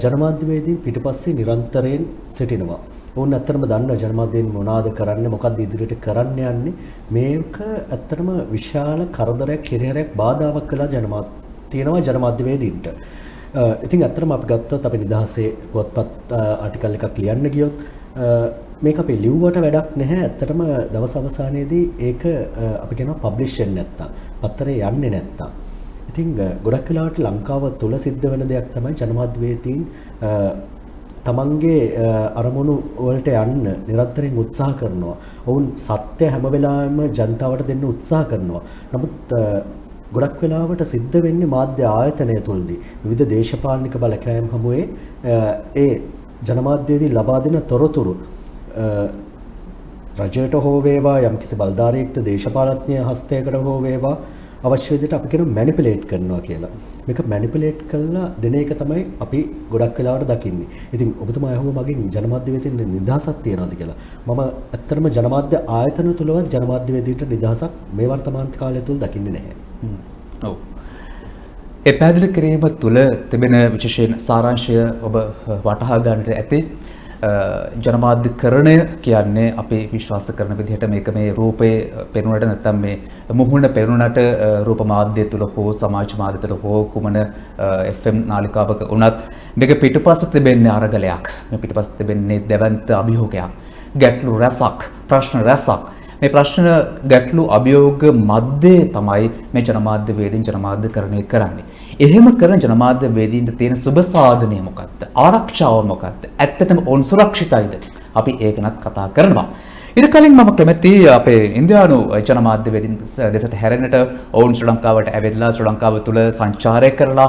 [SPEAKER 4] ජනමාධ්‍යවේදීන් පිටපස්සේ නිරන්තරයෙන් සිටිනවා. ඔවුන් ඇත්තටම දන්න ජනමාධ්‍යයෙන් මොනවාද කරන්නේ, මොකක්ද ඉදිරියට කරන්න යන්නේ. මේක ඇත්තටම විශාල කරදරයක්, හිරිහැරයක්, බාධාවක් වෙලා තියෙනවා ජනමාධ්‍යවේදීන්ට. ඉතින් ඇත්තටම අපි ගත්තොත් අපි නිදහසේ පුවත්පත් ආටිකල් එකක් ලියන්න ගියොත් මේක අපි ලිව්වට වැඩක් නැහැ. ඇත්තටම දවස් අවසානයේදී ඒක අපි කියනවා පබ්ලිෂ් වෙන්නේ නැත්තම්, පත්තරේ යන්නේ නැත්තම්. ඉතින් ගොඩක් වෙලාවට ලංකාව තුල සිද්ධ වෙන දෙයක් තමයි ජනමාධ්‍යවේදීන් තමන්ගේ අරමුණු වලට යන්න නිරන්තරයෙන් උත්සාහ කරනවා. ඔවුන් සත්‍ය හැම වෙලාවෙම ජනතාවට දෙන්න උත්සාහ කරනවා. නමුත් ගොඩක් වෙලාවට සිද්ධ වෙන්නේ මාධ්‍ය ආයතනය තුලදී විවිධ දේශපාලනික බලකෑම් හමුවේ ඒ ජනමාධ්‍යවේදී ලබා දෙන තොරතුරු රජයට හෝ වේවා යම්කිසි බලධාරියෙක්ට දේශපාලඥ හස්තයකට හෝ වේවා අවශ්‍ය විදිහට අපි කියන මැනිපියුලේට් කරනවා කියලා. මේක මැනිපියුලේට් කරලා දෙන එක තමයි අපි ගොඩක් වෙලාවට දකින්නේ. ඉතින් ඔබතුමා අහුව මගෙන් ජනමාධ්‍යවේදීන් නිදහසක් තියනවාද කියලා. මම ඇත්තටම ජනමාධ්‍ය ආයතන තුලවත් ජනමාධ්‍යවේදීන්ට නිදහසක් මේ වර්තමාන කාලය තුල දකින්නේ නැහැ.
[SPEAKER 1] ඔව්. ඒ පැහැදිලි කිරීම තුළ තිබෙන විශේෂයෙන් සාරාංශය ඔබ වටහා ගන්නට ඇති. ජනමාධ්‍යකරණය කියන්නේ අපි විශ්වාස කරන විදිහට මේක මේ රූපේ පෙනුනට නැත්නම් මේ මුහුණ පෙනුනට රූප මාධ්‍ය තුල හෝ සමාජ මාධ්‍ය තුල හෝ කුමන FM නාලිකාවක වුණත් මේක පිටුපස්ස තිබෙන්නේ අරගලයක්. මේ පිටුපස්ස තිබෙන්නේ දෙවන්ත අභියෝගයක්. ගැටලු රසක්, ප්‍රශ්න රසක්. මේ ප්‍රශ්න ගැටලු අභියෝග මැද්දේ තමයි මේ ජනමාධ්‍යවේදීන් ජනමාධ්‍යකරණය කරන්නේ. එහෙම කරන ජනමාධ්‍යවේදීන්ට තියෙන සුබ සාධනය මොකක්ද? ආරක්ෂාව මොකක්ද? ඇත්තටම ඔවුන් සුරක්ෂිතයිද? අපි ඒක නත් කතා කරනවා. ඊට කලින් මම කැමති අපේ ඉන්දියානු ජනමාධ්‍යවේදීන් දෙසට හැරෙන්නට ඔවුන් ශ්‍රී ලංකාවට ඇවිල්ලා ශ්‍රී ලංකාව තුළ සංචාරය කරලා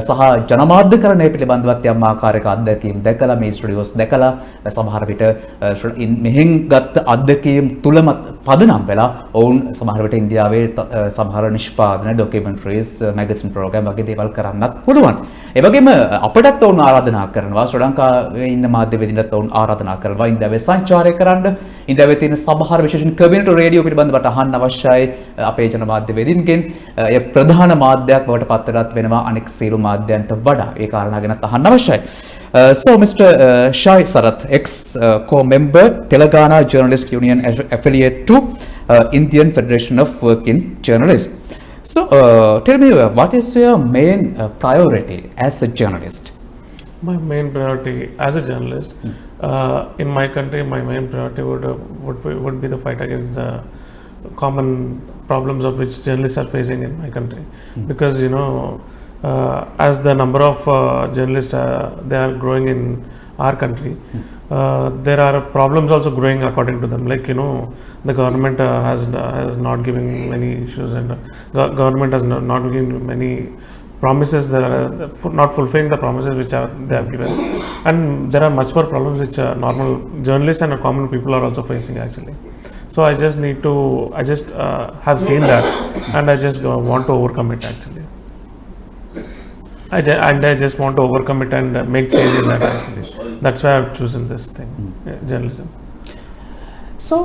[SPEAKER 1] සහ ජනමාධ්‍යකරණය පිළිබඳවත් යම් ආකාරයක අත්දැකීම් දැකලා මේ ස්ටුඩියෝස් දැකලා සමහර විට මෙහෙන් ගත් අත්දැකීම් තුලම පදනම් වෙලා ඔවුන් සමහර විට ඉන්දියාවේ සමහර නිෂ්පාදන ඩොකියුමන්ටරිස් මැගසින් ප්‍රෝග්‍රෑම් වගේ දේවල් කරන්නත් පුළුවන්. ඒ වගේම අපටත් ඔවුන් ආරාධනා කරනවා ශ්‍රී ලංකාවේ ඉන්න මාධ්‍යවේදීන්ට ඔවුන් ආරාධනා කරනවා ඉන්දියාවේ සංචාරය කරන්න. ඉන්දියාවේ තියෙන සමහර විශේෂයෙන් කමියුනිටි රේඩියෝ පිළිබඳවට අහන්න අවශ්‍යයි අපේ ජනමාධ්‍යවේදීන්ගෙන්. එය ප්‍රධාන මාධ්‍යයක් බවට පත්වලත් වෙනවා අනෙක් සියලු මාධ්‍යයන්ට වඩා. ඒ කාරණා ගැනත් අහන්න අවශ්‍යයි. So Mr. Shai Sarath, ex-co-member, Telangana Journalist Union affiliate to Indian Federation of Working Journalists. So tell me, what is your main priority as a journalist?
[SPEAKER 3] My main priority as a journalist, in my country, my main priority would be the fight against the common problems of which journalists are facing in my country. Because as the number of journalists they are growing in our country, there are problems also growing according to them. Like the government has not giving many issues, and government has not giving many promises that are not fulfilling the promises which they have given, and there are much more problems which normal journalists and common people are also facing actually. So I just have seen that, and I just want to overcome it actually. I just want to overcome it and make change in that actually. That's why I've chosen this thing, journalism.
[SPEAKER 1] So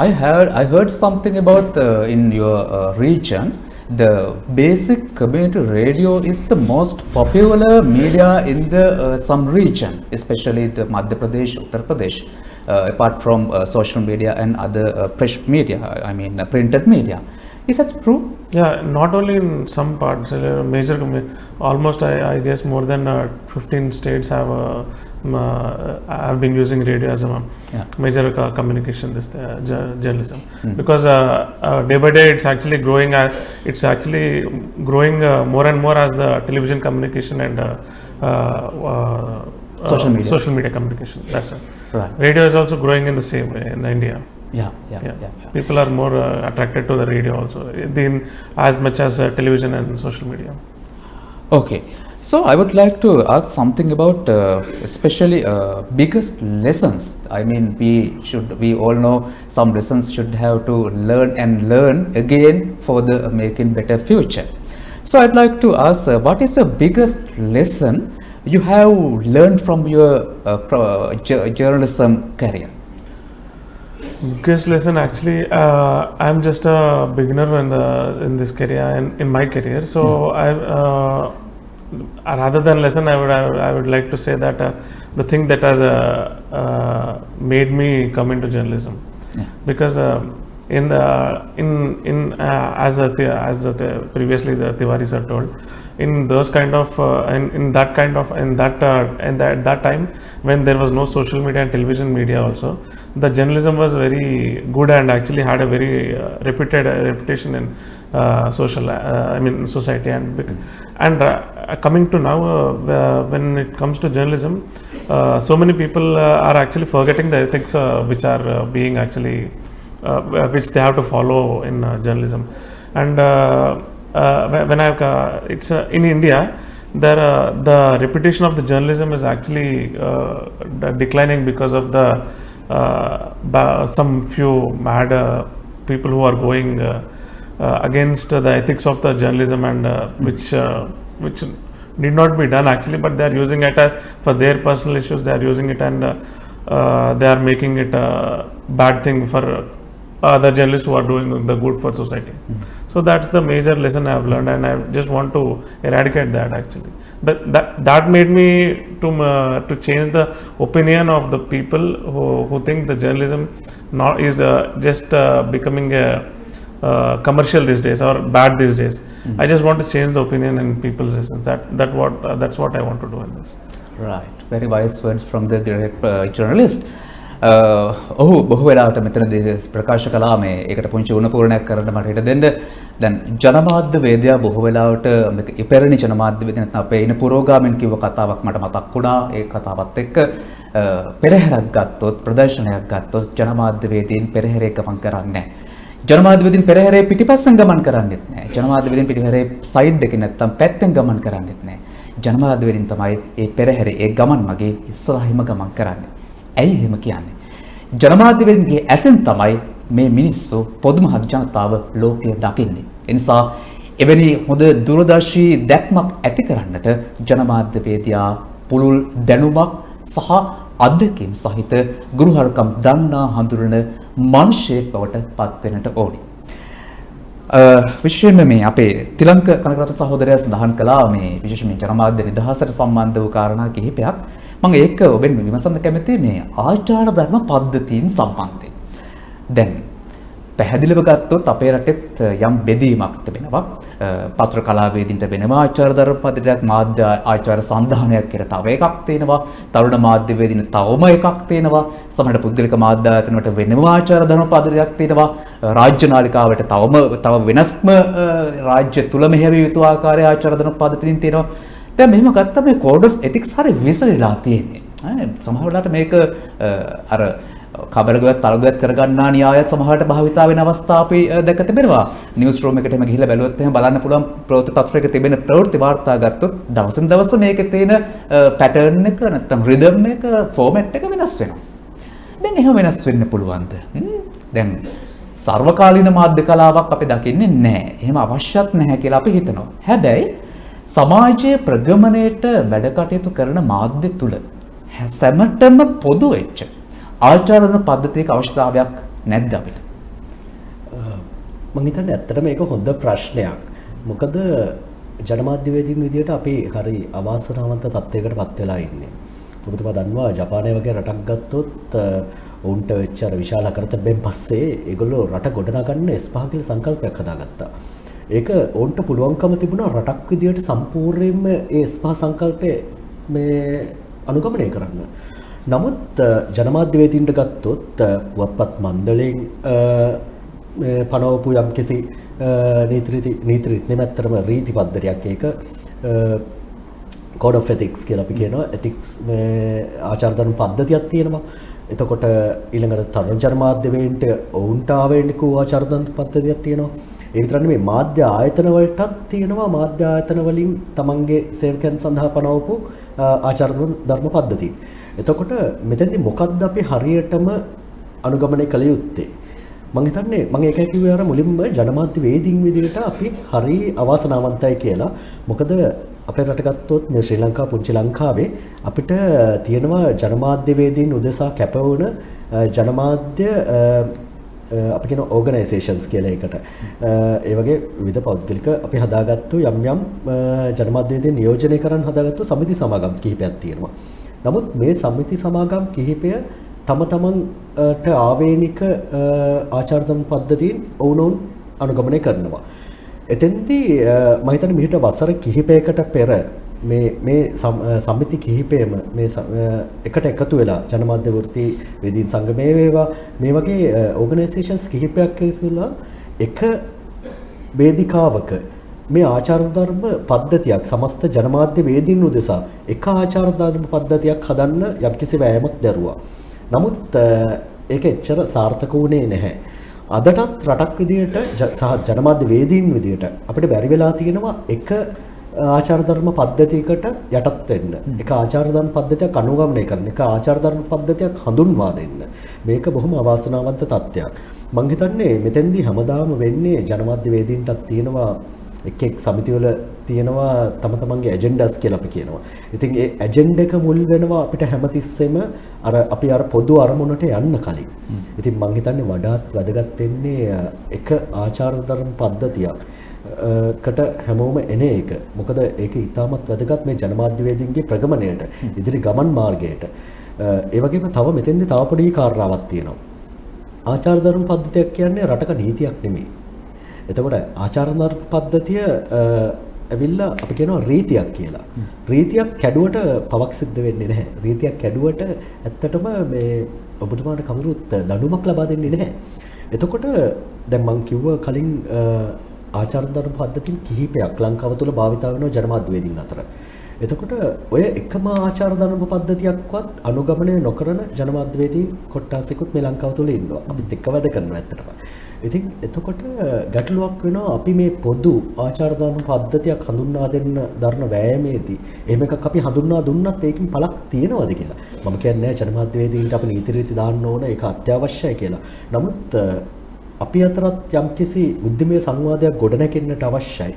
[SPEAKER 1] I heard something about in your region. The basic community radio is the most popular media in the some region, especially the Madhya Pradesh, Uttar Pradesh. apart from social media and other press media, I mean printed media. Is that true?
[SPEAKER 5] Yeah, not only in some parts, major, almost I guess more than 15 states have been using radio as a major communication journalism. Because day by day it's actually growing. It's actually growing more and more as the television communication and social media communication. That's it.
[SPEAKER 1] Right.
[SPEAKER 5] Radio is also growing in the same way in India.
[SPEAKER 1] Yeah.
[SPEAKER 5] People are more attracted to the radio also, as much as television and social media.
[SPEAKER 1] Okay, so I would like to ask something about especially biggest lessons. I mean, we all know some lessons should have to learn again for the making better future. So I'd like to ask, what is the biggest lesson you have learned from your journalism career?
[SPEAKER 5] Biggest lesson, actually, I'm just a beginner in this career and in my career. So rather than lesson, I would like to say that the thing that has made me come into journalism, because previously the Tiwari sir told, in those kind of that time when there was no social media and television media also, the journalism was very good and actually had a very reputation in society and coming to now, when it comes to journalism, so many people are actually forgetting the ethics which are being actually which they have to follow in journalism. And when it's in India, the reputation of the journalism is actually declining because of the some few mad people who are going against the ethics of the journalism, and which need not be done actually, but they are using it as for their personal issues. They are using it, and they are making it a bad thing for other journalists who are doing the good for society. So that's the major lesson I have learned, and I just want to eradicate that actually. That made me to change the opinion of the people who think the journalism is just becoming a commercial these days or bad these days. I just want to change the opinion in people's essence. That's what I want to do in this.
[SPEAKER 1] Right, very wise words from the great journalist. ඔහු බොහෝ වෙලාවට මෙතනදී ප්‍රකාශ කළා මේ ඒකට පුංචි උණපූර්ණයක් කරන්න මට හිත දෙන්න. දැන් ජනමාධ්‍ය වේදිකා බොහෝ වෙලාවට මේක ඉපැරණි ජනමාධ්‍ය වේදිකා නැත්නම් අපේ ඉන පුරෝගාමීන් කිව්ව කතාවක් මට මතක් වුණා. ඒ කතාවත් එක්ක පෙරහැරක් ගත්තොත් ප්‍රදර්ශනයක් ගත්තොත් ජනමාධ්‍ය වේදීන් පෙරහැරේ ගමන් කරන්නේ නැහැ. ජනමාධ්‍ය වේදීන් පෙරහැරේ පිටිපස්සෙන් ගමන් කරන්නේත් නැහැ. ජනමාධ්‍ය වේදීන් පිටිපැරේ සයිඩ් එකේ නැත්නම් පැත්තෙන් ගමන් කරන්නේත් නැහැ. ජනමාධ්‍ය වේදීන් තමයි ඒ පෙරහැරේ ඒ ගමන් මගේ ඉස්සරහින්ම ගමන් කරන්නේ. ඇයි එහෙම කියන්නේ? ජනමාධ්‍යවේදීන්ගේ ඇසෙන් තමයි මේ මිනිස්සු පොදු මහත් ජනතාව ලෝකය දකින්නේ. ඒ නිසා එවැනි හොඳ දූරදර්ශී දැක්මක් ඇති කරන්නට ජනමාධ්‍යවේදියා පුළුල් දැනුමක් සහ අධ්‍යක්ීම් සහිත ගුරුහරුකම් දන්නා හඳුනන මනුෂ්‍යයෙක් බවට පත් වෙන්නට ඕනි. විශේෂයෙන්ම මේ අපේ තිලංක කනකරත්න සහෝදරයා සඳහන් කළා මේ විශේෂයෙන් ජනමාධ්‍ය නිදහසට සම්බන්ධ වූ කාරණා කිහිපයක්. මම ඒක ඔබෙන් විමසන්න කැමතියි මේ ආචාර ධර්ම පද්ධතීන් සම්බන්ධයෙන්. දැන් පැහැදිලිව ගත්තොත් අපේ රටෙත් යම් බෙදීමක් තිබෙනවා. පත්‍ර කලාවේදීන්ට වෙනම ආචාර ධර්ම පද්ධතියක්, මාධ්‍ය ආචාර සන්ධානයක් කියලා තව එකක් තියෙනවා. තරුණ මාධ්‍යවේදීන් තවම එකක් තියෙනවා. සමහර පුද්ගලික මාධ්‍ය ආයතන වලට වෙනම ආචාර ධර්ම පද්ධතියක් තියෙනවා. රාජ්‍ය නාලිකාවට තව වෙනස්ම රාජ්‍ය තුල මෙහෙවිය යුතු ආකාරයේ ආචාර ධර්ම පද්ධතීන් තියෙනවා. දැන් මෙහෙම ගත්තම මේ කෝඩ් ඔෆ් එතික්ස් හරිය විසරිලා තියෙන්නේ. සමහර වෙලාවට මේක අර කබරගවත් තලගවත් කරගන්නා න්‍යායත් සමහරට භාවිතා වෙන අවස්ථා අපි දැක තිබෙනවා. නිවුස් රූම් එකට එහෙම ගිහිල්ලා බැලුවොත් එහෙම බලන්න පුළුවන් ප්‍රවෘත්ති පත්‍රයක තිබෙන ප්‍රවෘත්ති වාර්තා ගත්තොත් දවසින් දවස මේකේ තියෙන පැටර්න් එක නැත්නම් රිද්ම් එක ෆෝමැට් එක වෙනස් වෙනවා. දැන් එහෙම වෙනස් වෙන්න පුළුවන්ද? දැන් සර්වකාලීන මාධ්‍ය කලාවක් අපි දකින්නේ නැහැ. එහෙම අවශ්‍යත් නැහැ කියලා අපි හිතනවා. හැබැයි සමාජයේ ප්‍රගමණයට වැඩ කටයුතු කරන මාධ්‍ය තුල සැමටම පොදු වෙච්ච ආචාරන පද්ධතියක අවශ්‍යතාවයක් නැද්ද අපිට?
[SPEAKER 4] මම හිතන්නේ ඇත්තටම මේක හොඳ ප්‍රශ්නයක්. මොකද ජනමාධ්‍යවේදීන් විදියට අපි හරි අවාසනාවන්ත තත්යකට පත් වෙලා ඉන්නේ. ඔබතුමා දන්නවා ජපානය වගේ රටක් ගත්තොත් ඔවුන්ට වෙච්ච අර විශාල කරතබ්බෙන් පස්සේ ඒගොල්ලෝ රට ගොඩනගන්න S5 කියලා සංකල්පයක් හදාගත්තා. ඒක ඔවුන්ට පුළුවන්කම තිබුණා රටක් විදියට සම්පූර්ණයෙන්ම ඒ S5 සංකල්පය මේ අනුගමනය කරන්න. නමුත් ජනමාධ්‍යවේදීන්ට ගත්තොත් පුවත්පත් මණ්ඩලයෙන් පනවපු යම්කිසි නීති නෙමෙතරම රීති පද්ධතියක් ඒක code of ethics කියලා අපි කියනවා. ethics ආචාර ධර්ම පද්ධතියක් තියෙනවා. එතකොට ඊළඟට තරුණ ජනමාධ්‍යවේදීන්ට ඔවුන්ට ආවේනික ආචාර ධර්ම පද්ධතියක් තියෙනවා. ඒ විතර නෙමෙයි මාධ්‍ය ආයතන වලටත් තියෙනවා මාධ්‍ය ආයතන වලින් තමන්ගේ සේවකයන් සඳහා පනවපු ආචාර ධර්ම පද්ධතිය. එතකොට මෙතෙන්දි මොකක්ද අපි හරියටම අනුගමනය කළ යුත්තේ? මම හිතන්නේ මම ඒකයි කිව්වේ අර මුලින්ම ජනමාධ්‍ය වේදීන් විදිහට අපි හරි අවාසනාවන්තයි කියලා. මොකද අපේ රට ගත්තොත් මේ ශ්‍රී ලංකා පුංචි ලංකාවේ අපිට තියෙනවා ජනමාධ්‍ය වේදීන් උදෙසා කැපවුණ ජනමාධ්‍ය අපි කියන ඕගනයිසේෂන්ස් කියලා එකට. ඒ වගේ විවිධ පෞද්ගලික අපි හදාගත්තු යම් යම් ජනමාධ්‍ය වේදීන් නියෝජනය කරන් හදාගත්තු සමිති සමාගම් කිහිපයක් තියෙනවා. නමුත් මේ සමිති සමාගම් කිහිපය තම තමන්ට ආවේනික ආචාර ධර්ම පද්ධතීන් ඔවුනොවුන් අනුගමනය කරනවා. එතෙන්දී මම හිතන්නේ මිට වසර කිහිපයකට පෙර මේ සමිති කිහිපයම මේ එකට එකතු වෙලා ජනමාධ්‍ය වෘත්ති වේදීන් සංගමයේ වේවා මේ වගේ ඕගනයිසේෂන්ස් කිහිපයක් ඉස්සෙල්ලා එක වේදිකාවක මේ ආචාර ධර්ම පද්ධතියක් සමස්ත ජනමාධ්‍ය වේදීන් උදෙසා එක ආචාර ධර්ම පද්ධතියක් හදන්න යම්කිසි වෑයමක් දරුවා. නමුත් ඒක එච්චර සාර්ථක වුණේ නැහැ. අදටත් රටක් විදියට සහ ජනමාධ්‍ය වේදීන් විදියට අපිට බැරි වෙලා තියෙනවා එක ආචාර ධර්ම පද්ධතියකට යටත් වෙන්න. එක ආචාර ධර්ම පද්ධතියක් අනුගමනය කරන එක ආචාර ධර්ම පද්ධතියක් හඳුන්වා දෙන්න. මේක බොහොම අවාසනාවන්ත තත්ත්වයක්. මම හිතන්නේ මෙතෙන්දී හැමදාම වෙන්නේ ජනමාධ්‍ය වේදීන්ටත් තියෙනවා එක් සමිතිවල තියෙනවා තම තමන්ගේ ඇජෙන්ඩාස් කියලා අපි කියනවා. ඉතින් ඒ ඇජෙන්ඩා එක මුල් වෙනවා අපිට හැමතිස්සෙම අපි පොදු අරමුණට යන්න කලින්. ඉතින් මම හිතන්නේ වඩාත් වැදගත් වෙන්නේ එක ආචාර ධර්ම පද්ධතියක් කට හැමෝම එන එක. මොකද ඒක ඉතාමත් වැදගත් මේ ජනමාධ්‍ය වේදීන්ගේ ප්‍රගමණයට, ඉදිරි ගමන් මාර්ගයට. ඒ වගේම තව මෙතෙන්දී තව පොඩි කාරණාවක් තියෙනවා. ආචාර ධර්ම පද්ධතියක් කියන්නේ රටක නීතියක් නෙමෙයි. එතකොට ආචාර ධර්ම පද්ධතිය ඇවිල්ලා අපි කියනවා රීතියක් කියලා. රීතියක් කැඩුවට පවක් සිද්ධ වෙන්නේ නැහැ. රීතියක් කැඩුවට ඇත්තටම මේ ඔබතුමාට කවුරුත් දඬුවමක් ලබා දෙන්නේ නැහැ. එතකොට දැන් මම කිව්ව කලින් ආචාර ධර්ම පද්ධතින් කිහිපයක් ලංකාව තුළ භාවිතා වෙනවා ජනමාධ්‍ය වේදීන් අතර. එතකොට ඔය එකම ආචාර ධර්ම පද්ධතියක්වත් අනුගමනය නොකරන ජනමාධ්‍ය වේදීන් කොට්ටාසෙකුත් මේ ලංකාව තුළ ඉන්නවා. අපිත් එක්ක වැඩ කරනවා ඇත්තටම. ඉතින් එතකොට ගැටලුවක් වෙනවා අපි මේ පොදු ආචාර ධර්ම පද්ධතියක් හඳුන්වා දෙන්න දරන වෑයමේදී එහෙම එකක් අපි හඳුන්වා දුන්නත් ඒකෙන් පළක් තියෙනවද කියලා. මම කියන්නේ ජනමාධ්‍ය වේදීන්ට අපි නීති රීති දාන්න ඕන ඒක අත්‍යවශ්‍යයි කියලා. නමුත් අපි අතරත් යම්කිසි බුද්ධිමය සංවාදයක් ගොඩනැගෙන්නට අවශ්‍යයි.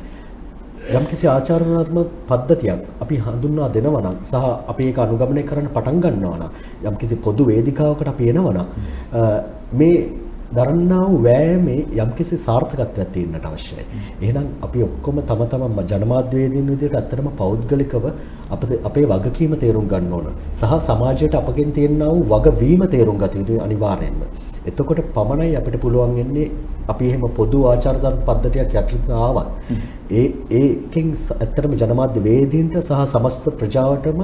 [SPEAKER 4] යම්කිසි ආචාර ධර්ම පද්ධතියක් අපි හඳුන්වා දෙනවා නම් සහ අපි ඒක අනුගමනය කරන්න පටන් ගන්නවා නම් යම්කිසි පොදු වේදිකාවකට අපි එනවා නම් මේ දරන්නා වූ වෑයමේ යම්කිසි සාර්ථකත්වයක් තියෙන්නට අවශ්‍යයි. එහෙනම් අපි ඔක්කොම තම තමන්ම ජනමාධ්‍ය වේදීන් විදිහට ඇත්තටම පෞද්ගලිකව අපේ වගකීම තේරුම් ගන්න ඕන. සහ සමාජයට අපගෙන් තියෙනා වූ වගවීම තේරුම් ගත යුතුයි අනිවාර්යයෙන්ම. එතකොට පමණයි අපිට පුළුවන් වෙන්නේ අපි එහෙම පොදු ආචාර ධර්ම පද්ධතියක් යටතට ආවත් ඒකෙන් ඇත්තටම ජනමාධ්‍ය වේදීන්ට සහ සමස්ත ප්‍රජාවටම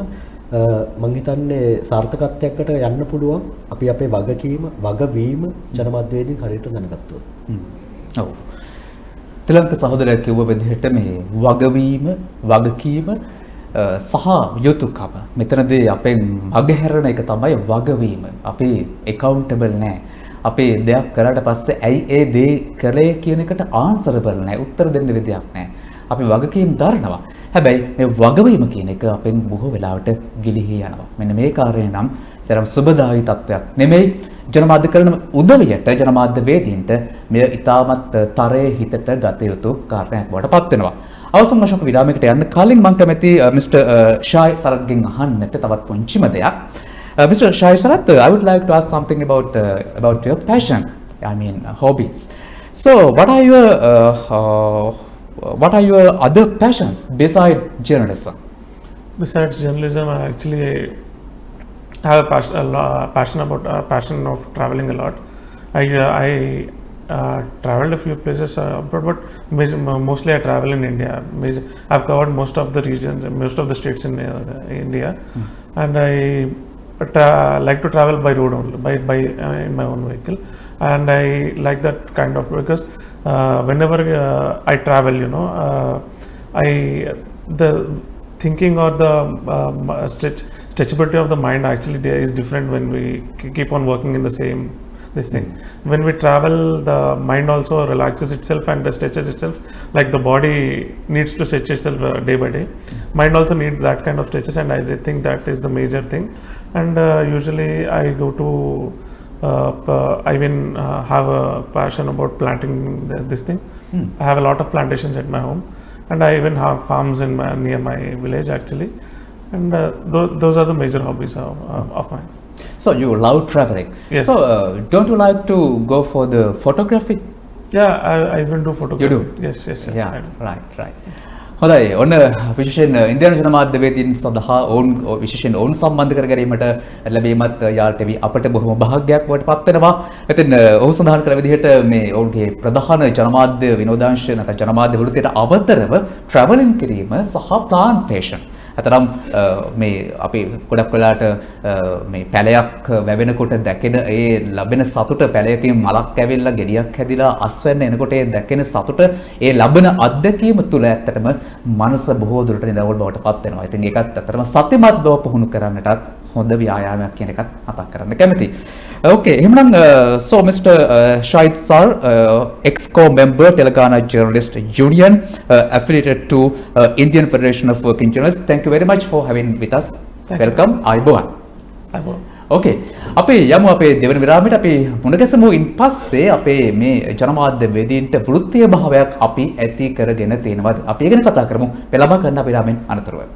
[SPEAKER 4] මං හිතන්නේ සාර්ථකත්වයකට යන්න පුළුවන් අපි අපේ වගවීම ජනමාධ්‍ය වේදීන් හරියට දැනගත්තොත්.
[SPEAKER 1] ඔව්. තිලංක සහෝදරයා කිව්ව විදිහට මේ වගවීම, වගකීම සහ යුතුයකම මෙතනදී අපෙන් මගහැරෙන එක තමයි වගවීම. අපි accountable නැහැ. අපි දෙයක් කරාට පස්සේ ඇයි ඒ දේ කළේ කියන එකට ආන්සරබල් නැහැ. උත්තර දෙන්න විදියක් නැහැ. අපි වගකීම් දරනවා. හැබැයි මේ වගවීම කියන එක අපෙන් බොහෝ වෙලාවට ගිලිහි යනවා. මෙන්න මේ කාරණේ නම් තරම් සුබදායී තත්වයක් නෙමෙයි. ජනමාධ්‍ය කරන උදවියට ජනමාධ්‍ය වේදීන්ට මෙය ඉතාමත් තරයේ හිතට ගත යුතු කාරණයක් බවට පත් වෙනවා. අවසන් වශයෙන් විරාමයකට යන්න කලින් මම කැමති මිස්ටර් ෂායි සරත්ගෙන් අහන්නට තවත් පුංචිම දෙයක්. Mr. Shai Sarath, I would like to ask something about your passion. I mean hobbies. So, what are your other passions beside journalism?
[SPEAKER 5] Besides journalism, I actually have passion of traveling a lot. I traveled a few places abroad, but mostly I travel in India. I've covered most of the regions, most of the states in India, and I like to travel by road only, by in my own vehicle, and I like that kind of, because whenever I travel, I the thinking or the stretchability of the mind actually is different when we keep on working in the same this thing. When we travel, the mind also relaxes itself and stretches itself, like the body needs to stretch itself day by day. Mind also needs that kind of stretches, and I think that is the major thing. And usually I go to I even have a passion about planting this thing. I have a lot of plantations at my home, and I even have farms near my village actually, and those are the major hobbies of mine.
[SPEAKER 1] So you love traveling.
[SPEAKER 5] Yes.
[SPEAKER 1] So don't you like to go for the photography?
[SPEAKER 5] Yeah, I even do photography.
[SPEAKER 1] You do?
[SPEAKER 5] Yes.
[SPEAKER 1] Yeah, right. හොඳයි. ඔන්න විශේෂයෙන් ඉන්දියානු ජනමාධ්‍යවේදීන් සඳහා ඔවුන් විශේෂයෙන් ඔවුන් සම්බන්ධ කර ගැනීමට ලැබීමත් යාල්ටවි අපට බොහොම භාග්‍යයක් වට පත් වෙනවා. ඉතින් ඔහු සඳහන් කළ විදිහට මේ ඔවුන්ගේ ප්‍රධාන ජනමාධ්‍ය විනෝදාංශ නැත්නම් ජනමාධ්‍ය වෘත්තියට අවතරව ට්‍රැවලින් කිරීම සහ ප්ලාන්ටේෂන්. අතරම් මේ අපි ගොඩක් වෙලාට මේ පැලයක් වැවෙනකොට දැකෙන ඒ ලැබෙන සතුට, පැලයකින් මලක් ඇවිල්ලා ගෙඩියක් හැදිලා අස්වැන්න එනකොට ඒ දැකෙන සතුට, ඒ ලැබෙන අත්දැකීම තුළ ඇත්තටම මනස බොහෝ දුරට නිරවුල් බවට පත් වෙනවා. ඉතින් ඒකත් ඇත්තටම සත්‍යමත් බව පුහුණු කරන්නටත් හොඳ ව්‍යායාමයක් කියන එකත් මතක් කරන්න කැමතියි. Okay, එහෙනම් so Mr. Shahid sir, ex-co member Telangana Journalist Union, affiliated to Indian Federation of Working Journalists. Thank you very much for having with us. Welcome. Ayubowan. Okay. අපි යමු අපේ දෙවන විරාමයට. අපි මුණගැසමු ඉන් පස්සේ අපේ මේ ජනමාධ්‍ය වේදීන්ට වෘත්තීය භාවයක් අපි ඇති කරගෙන තියෙනවාද? අපි ඒ ගැන කතා කරමු. පෙළඹ ගන්න විරාමෙන් අනතුරුව.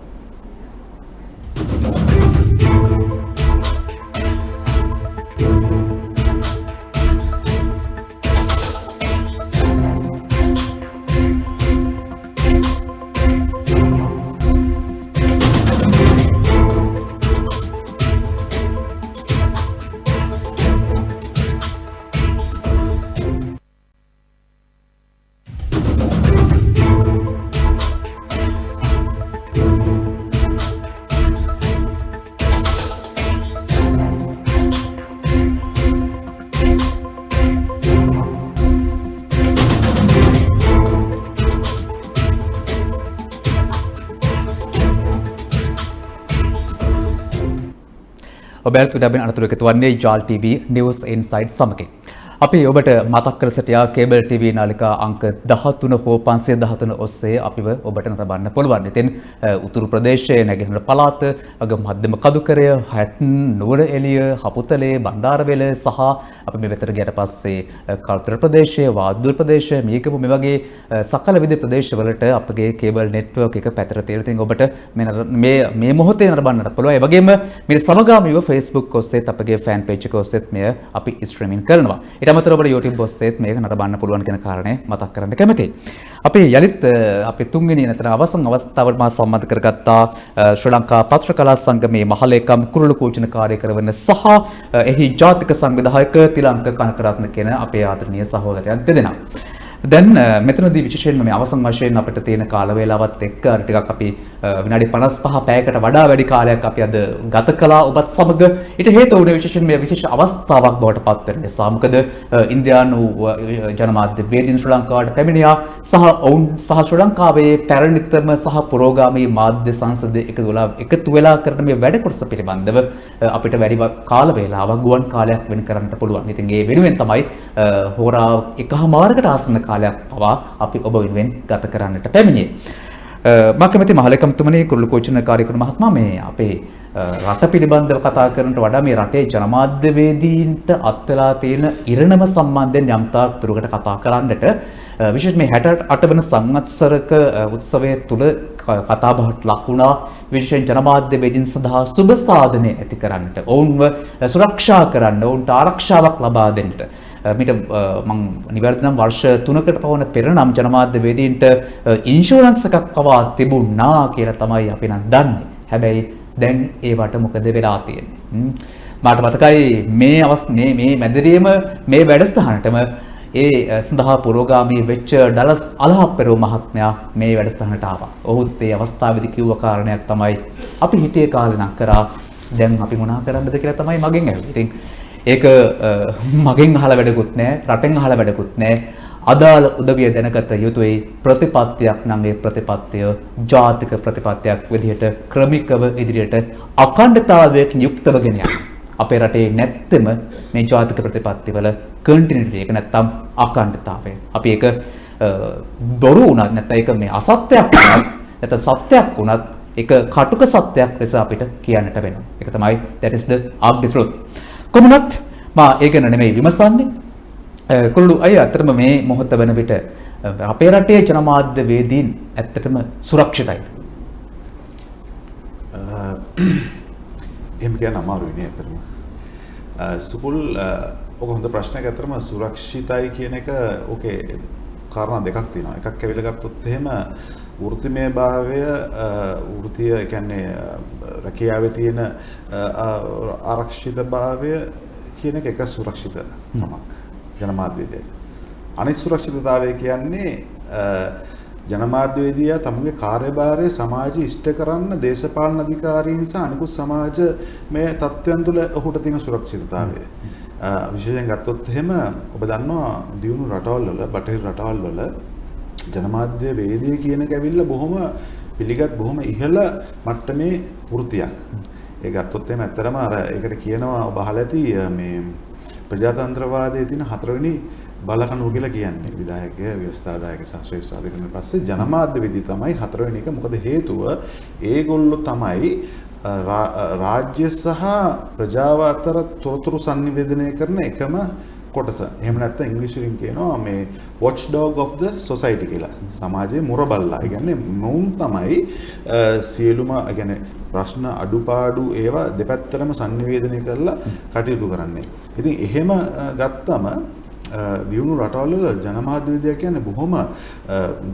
[SPEAKER 1] ඔබට උදැබෙන අනතුරු එකතු වන්නේ YARLTV News Inside සමගින්. අපි ඔබට මතක් කර සිටියා කේබල් TV නාලිකා අංක 13 හෝ 513 ඔස්සේ අපිව ඔබට නරඹන්න පුළුවන්. ඉතින් උතුරු ප්‍රදේශයේ නැගෙනහිර පළාත, අග මධ්‍යම කදුකරය, හැටන්, නුවර එළිය, හපුතලේ, බණ්ඩාරවෙල සහ අපි මේ වෙතට ගියට පස්සේ කල්තර ප්‍රදේශයේ, වාද්දුර ප්‍රදේශයේ, මේකම මේ වගේ සකල විද ප්‍රදේශවලට අපගේ කේබල් නෙට්වර්ක් එක පැතර තියෙන. ඉතින් ඔබට මේ මොහොතේ නරඹන්නට පුළුවන්. ඒ වගේම මේ සමගාමීව Facebook ඔස්සේත් අපගේ ෆෑන් පේජ් එක ඔස්සේත් මෙය අපි ස්ට්‍රීමින් කරනවා. අමතරව ඔබට YouTube ඔස්සේත් මේක නරඹන්න පුළුවන් කියන කාරණය මතක් කරන්න කැමතියි. අපි යලිත් අපි තුන්වෙනි නැතර අවසන් අවස්ථාවට මා සම්බන්ධ කරගත්තා ශ්‍රී ලංකා පත්‍ර කලා සංගමේ මහලේකම් කුරුළු කෝචන කාර්ය කරන සහ එහි ජාතික සංවිධායක තිලංක කනකරත්න කියන අපේ ආදරණීය සහෝදරයන් දෙදෙනා. දැන් මෙතනදී විශේෂයෙන්ම මේ අවසන් වශයෙන් අපිට තියෙන කාල වේලාවත් එක්ක ටිකක් අපි විනාඩි 55 පැයකට වඩා වැඩි කාලයක් අපි අද ගත කළා ඔබත් සමග. ඊට හේතුව වුණේ විශේෂයෙන් මේ විශේෂ අවස්ථාවක් බවට පත් වෙන නිසා. මොකද ඉන්දියානු ජනමාධ්‍ය වේදීන් ශ්‍රී ලංකාවට පැමිණියා සහ ඔවුන් සහ ශ්‍රී ලංකාවේ පැරණිතම සහ පුරෝගාමී මාධ්‍ය සංසද එකතු වෙලා කරන මේ වැඩ කොටස පිළිබඳව අපිට වැඩි කාල වේලාවක් ගුවන් කාලයක් වෙන් කරන්නට පුළුවන්. ඉතින් ඒ වෙනුවෙන් තමයි හෝරා එකහමාරකට ආසන්න කාලයක් පවා අපි ඔබ වෙනුවෙන් ගත කරන්නට පැමිණියේ. මම කැමති මහලේකම්තුමනි කුරුළු කෝචන කාර්යකර මහත්මයා මේ අපේ රට පිළිබඳව කතා කරනට වඩා මේ රටේ ජනමාධ්‍යවේදීන්ට අත්වලා තියෙන ඉරණම සම්බන්ධයෙන් යම්තාක් දුරකට කතා කරන්නට විශේෂ මේ 68 වන සංවත්සරක උත්සවය තුල කතා බහට ලක් වුණා. විශේෂයෙන් ජනමාධ්‍යවේදීන් සඳහා සුබ සාධනය ඇති කරන්නට, ඔවුන්ව සුරක්ෂා කරන්න, ඔවුන්ට ආරක්ෂාවක් ලබා දෙන්නට මීට මම නිවැරදි නම් වර්ෂ 3කට පවන පෙර නම් ජනමාධ්‍යවේදීන්ට ඉන්ෂුරන්ස් එකක් පවා තිබුණා කියලා තමයි අපි නම් දන්නේ. හැබැයි දැන් ඒවට මොකද වෙලා තියෙන්නේ? මට මතකයි මේ මැදිරියම මේ වැඩසටහනටම ඒ සඳහා පුරෝගාමී වෙච්ච ඩලස් අලහප්පෙරෝ මහත්මයා මේ වැඩසටහනට ආවා. ඔහුත් ඒ අවස්ථාවේදී කිව්ව කාරණයක් තමයි අපි හිතේ කාලේ නම් කරා දැන් අපි මොනා කරන්නද කියලා තමයි මගෙන් ඇහුවේ. ඉතින් ඒක මගෙන් අහලා වැඩකුත් නැහැ, රටෙන් අහලා වැඩකුත් නැහැ. අදාළ උදවිය දැනගත යුතුයි. ප්‍රතිපත්තියක් නම් ඒ ප්‍රතිපත්තිය ජාතික ප්‍රතිපත්තියක් විදිහට ක්‍රමිකව ඉදිරියට අඛණ්ඩතාවයක යුක්තව ගෙන යන්න. අපේ රටේ නැත්තම මේ ජාතික ප්‍රතිපත්තිවල කන්ටිනියුටි එක නැත්තම් අඛණ්ඩතාවය. අපි ඒක බොරු වුණත් නැත්නම් ඒක මේ අසත්‍යයක් වුණත් නැත්නම් සත්‍යයක් වුණත් ඒක කටුක සත්‍යයක් ලෙස අපිට කියන්නට වෙනවා. ඒක තමයි that is the ugly truth. කොමුණත් මා ඒක නෙමෙයි විමසන්නේ. කුරුළු අය අතරම මේ මොහොත වෙන විට අපේ රටේ ජනමාධ්‍ය වේදීන් ඇත්තටම සුරක්ෂිතයිද?
[SPEAKER 2] එහෙම කියන්න අමාරුයි නේ ඇත්තටම. සුපුල් ඔක හොඳ ප්‍රශ්නයක්. ඇත්තටම සුරක්ෂිතයි කියන එක ඕකේ කාරණා දෙකක් තියෙනවා. එකක් ඇවිල්ලා ගත්තොත් එහෙම වෘත්තිමය භාවය වෘත්තිය කියන්නේ රැකියාවේ තියෙන ආරක්ෂිත භාවය කියන එක සුරක්ෂිත තමක් ජනමාධ්‍යවේදියා. අනිත් සුරක්ෂිතතාවය කියන්නේ ජනමාධ්‍යවේදියා තමගේ කාර්යභාරය සමාජය ඉෂ්ට කරන්න දේශපාලන අධිකාරීන් සහ අනිකුත් සමාජමය තත්ත්වයන් තුළ ඔහුට තියෙන සුරක්ෂිතතාවය. විශේෂයෙන් ගත්තොත් එහෙම ඔබ දන්නවා දියුණු රටවල් වල බටහිර රටවල් වල ජනමාධ්‍යවේදිය කියන එක ඇවිල්ලා බොහොම පිළිගත් බොහොම ඉහළ මට්ටමේ වෘත්තියක්. ඒ ගත්තොත් එහෙම ඇත්තරම අර ඒකට කියනවා ඔබ අහලා ඇති මේ ප්‍රජාතන්ත්‍රවාදයේ තියෙන හතරවෙනි බලකණුව කියලා කියන්නේ. විධායකය, ව්‍යවස්ථාදායක සහ ශ්‍රේෂ්ඨ අධිකරණ පස්සේ ජනමාධ්‍යවේදී තමයි හතරවෙනි එක. මොකද හේතුව ඒගොල්ලෝ තමයි රාජ්‍ය සහ ප්‍රජාව අතර තොරතුරු sannivedanaya කරන එකම කොටස. එහෙම නැත්නම් ඉංග්‍රීසියෙන් කියනවා මේ watchdog of the society කියලා. සමාජයේ මුරබල්ලා. ඒ කියන්නේ මොවුන් තමයි සියලුම කියන්නේ ප්‍රශ්න අඩුපාඩු ඒවා දෙපැත්තටම sannivedanaya කරලා කටයුතු කරන්නේ. ඉතින් එහෙම ගත්තම දියුණු රටවල ජනමාධ්‍යවේදියා කියන්නේ බොහොම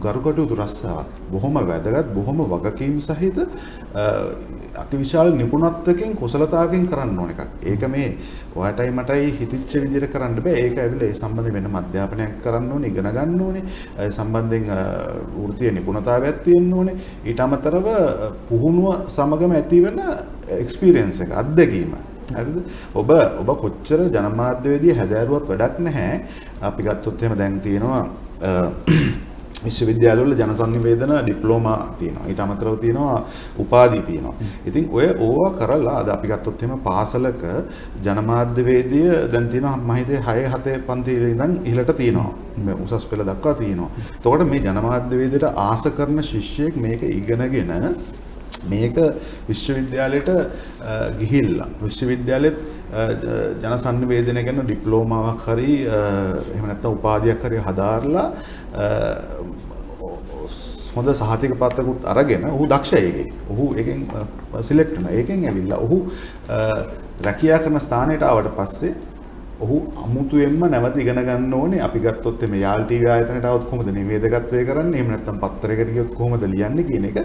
[SPEAKER 2] ගරුකටයුතු රස්සාවක්. බොහොම වැදගත්, බොහොම වගකීම් සහිත අතිවිශාල නිපුණත්වකින් කුසලතාවකින් කරන්න ඕන එකක්. ඒක මේ ඔයාටයි මටයි හිතිච්ච විදිහට කරන්න බෑ. ඒක ඇවිල්ලා ඒ සම්බන්ධයෙන් වෙනම අධ්‍යාපනයක් කරන්න ඕනේ, ඉගෙන ගන්න ඕනේ. ඒ සම්බන්ධයෙන් වෘත්තීය නිපුණතාවයක් තියෙන්න ඕනේ. ඊට අමතරව පුහුණුව සමගම ඇතිවෙන එක්ස්පීරියන්ස් එක, අත්දැකීම. හරිද? ඔබ කොච්චර ජනමාධ්‍යවේදී හැදෑරුවත් වැඩක් නැහැ. අපි ගත්තොත් එහෙම දැන් තියෙනවා විශ්වවිද්‍යාලවල ජනසන්නිවේදන ඩිප්ලෝමා තියෙනවා. ඊට අමතරව තියෙනවා උපාධි තියෙනවා. ඉතින් ඔය ඕවා කරලා අද අපි ගත්තොත් එහෙම පාසලක ජනමාධ්‍යවේදිය දැන් තියෙනවා මම හිතේ 6 7 පන්තියේ ඉඳන් ඉහළට තියෙනවා. මේ උසස් පෙළ දක්වා තියෙනවා. එතකොට මේ ජනමාධ්‍යවේදියට ආස කරන ශිෂ්‍යයෙක් මේක ඉගෙනගෙන මේක විශ්වවිද්‍යාලයට ගිහිල්ලා විශ්වවිද්‍යාලෙත් ජනසන්නිවේදනය ගැන ඩිප්ලෝමාවක් හරි එහෙම නැත්නම් උපාධියක් හරි හදාarලා හොඳ සහතික පත්‍රකුත් අරගෙන ඔහු දක්ෂයි ඒකේ. ඔහු ඒකෙන් සිලෙක්ට් වෙනවා. ඒකෙන් ඇවිල්ලා ඔහු රැකියා කරන ස්ථානයට ආවට පස්සේ ඔහු අමුතුවෙන්ම නැවත ඉගෙන ගන්න ඕනේ. අපි ගත්තොත් මේ YARLTV ආයතනයට આવොත් කොහොමද නිවේදකත්වය කරන්නේ? එහෙම නැත්නම් පත්තරයකට ගියොත් කොහොමද ලියන්නේ කියන එක.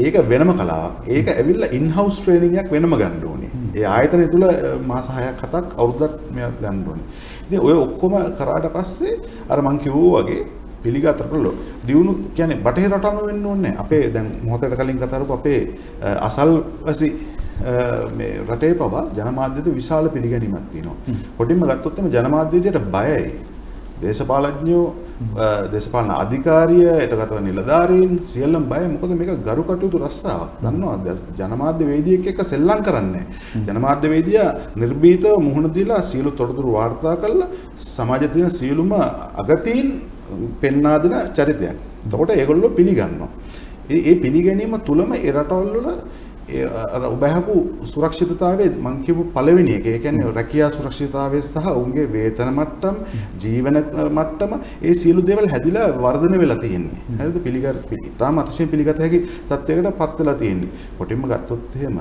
[SPEAKER 2] ඒක වෙනම කලාවක්. ඒක ඇවිල්ලා ඉන් හවුස් ට්‍රේනින්ග් එකක් වෙනම ගන්න ඕනේ. ඒ ආයතනය තුල මාස 6ක් 7ක් අවුරුද්දක් මෙයක් ගන්න ඕනේ. ඉතින් ඔය ඔක්කොම කරාට පස්සේ අර මං කිව්වා වගේ පිළිගත්තට දියුණු කියන්නේ බටහිර රටවල වෙන්න ඕනේ. අපේ දැන් මොහොතකට කලින් කතා කරපු අපේ අසල්වැසි මේ රටේ පවා ජනමාධ්‍යයට විශාල පිළිගැනීමක් තියෙනවා. කොටින්ම ගත්තොත් එimhe ජනමාධ්‍යයට බයයි. දේශපාලඥයෝ, දේශපාලන අධිකාරිය, එතකොට නිලධාරීන් සියල්ලම බයයි. මොකද මේක ගරු කටයුතු රස්සාවක්. දන්නවද? ජනමාධ්‍යවේදියෙක් එක්ක සෙල්ලම් කරන්නේ. ජනමාධ්‍යවේදියා නිර්භීතව මුහුණ දීලා සියලු තොරතුරු වාර්තා කරලා සමාජයේ තියෙන සියලුම අගතීන් පෙන්වා දෙන චරිතයක්. එතකොට ඒගොල්ලෝ පිළිගන්නවා. ඒ පිළිගැනීම තුලම ඒ රටවල් වල අර ඔබහපු සුරක්ෂිතතාවයේ මම කියපු පළවෙනි එක. ඒ කියන්නේ රැකියා සුරක්ෂිතතාවය සහ උන්ගේ වේතන මට්ටම්, ජීවන මට්ටම ඒ සියලු දේවල් හැදිලා වර්ධනය වෙලා තියෙන්නේ. හරිද? ඉතාම අතිශයින් පිළිගත හැකි තත්වයකට පත් වෙලා තියෙන්නේ. කොටින්ම ගත්තොත් එහෙම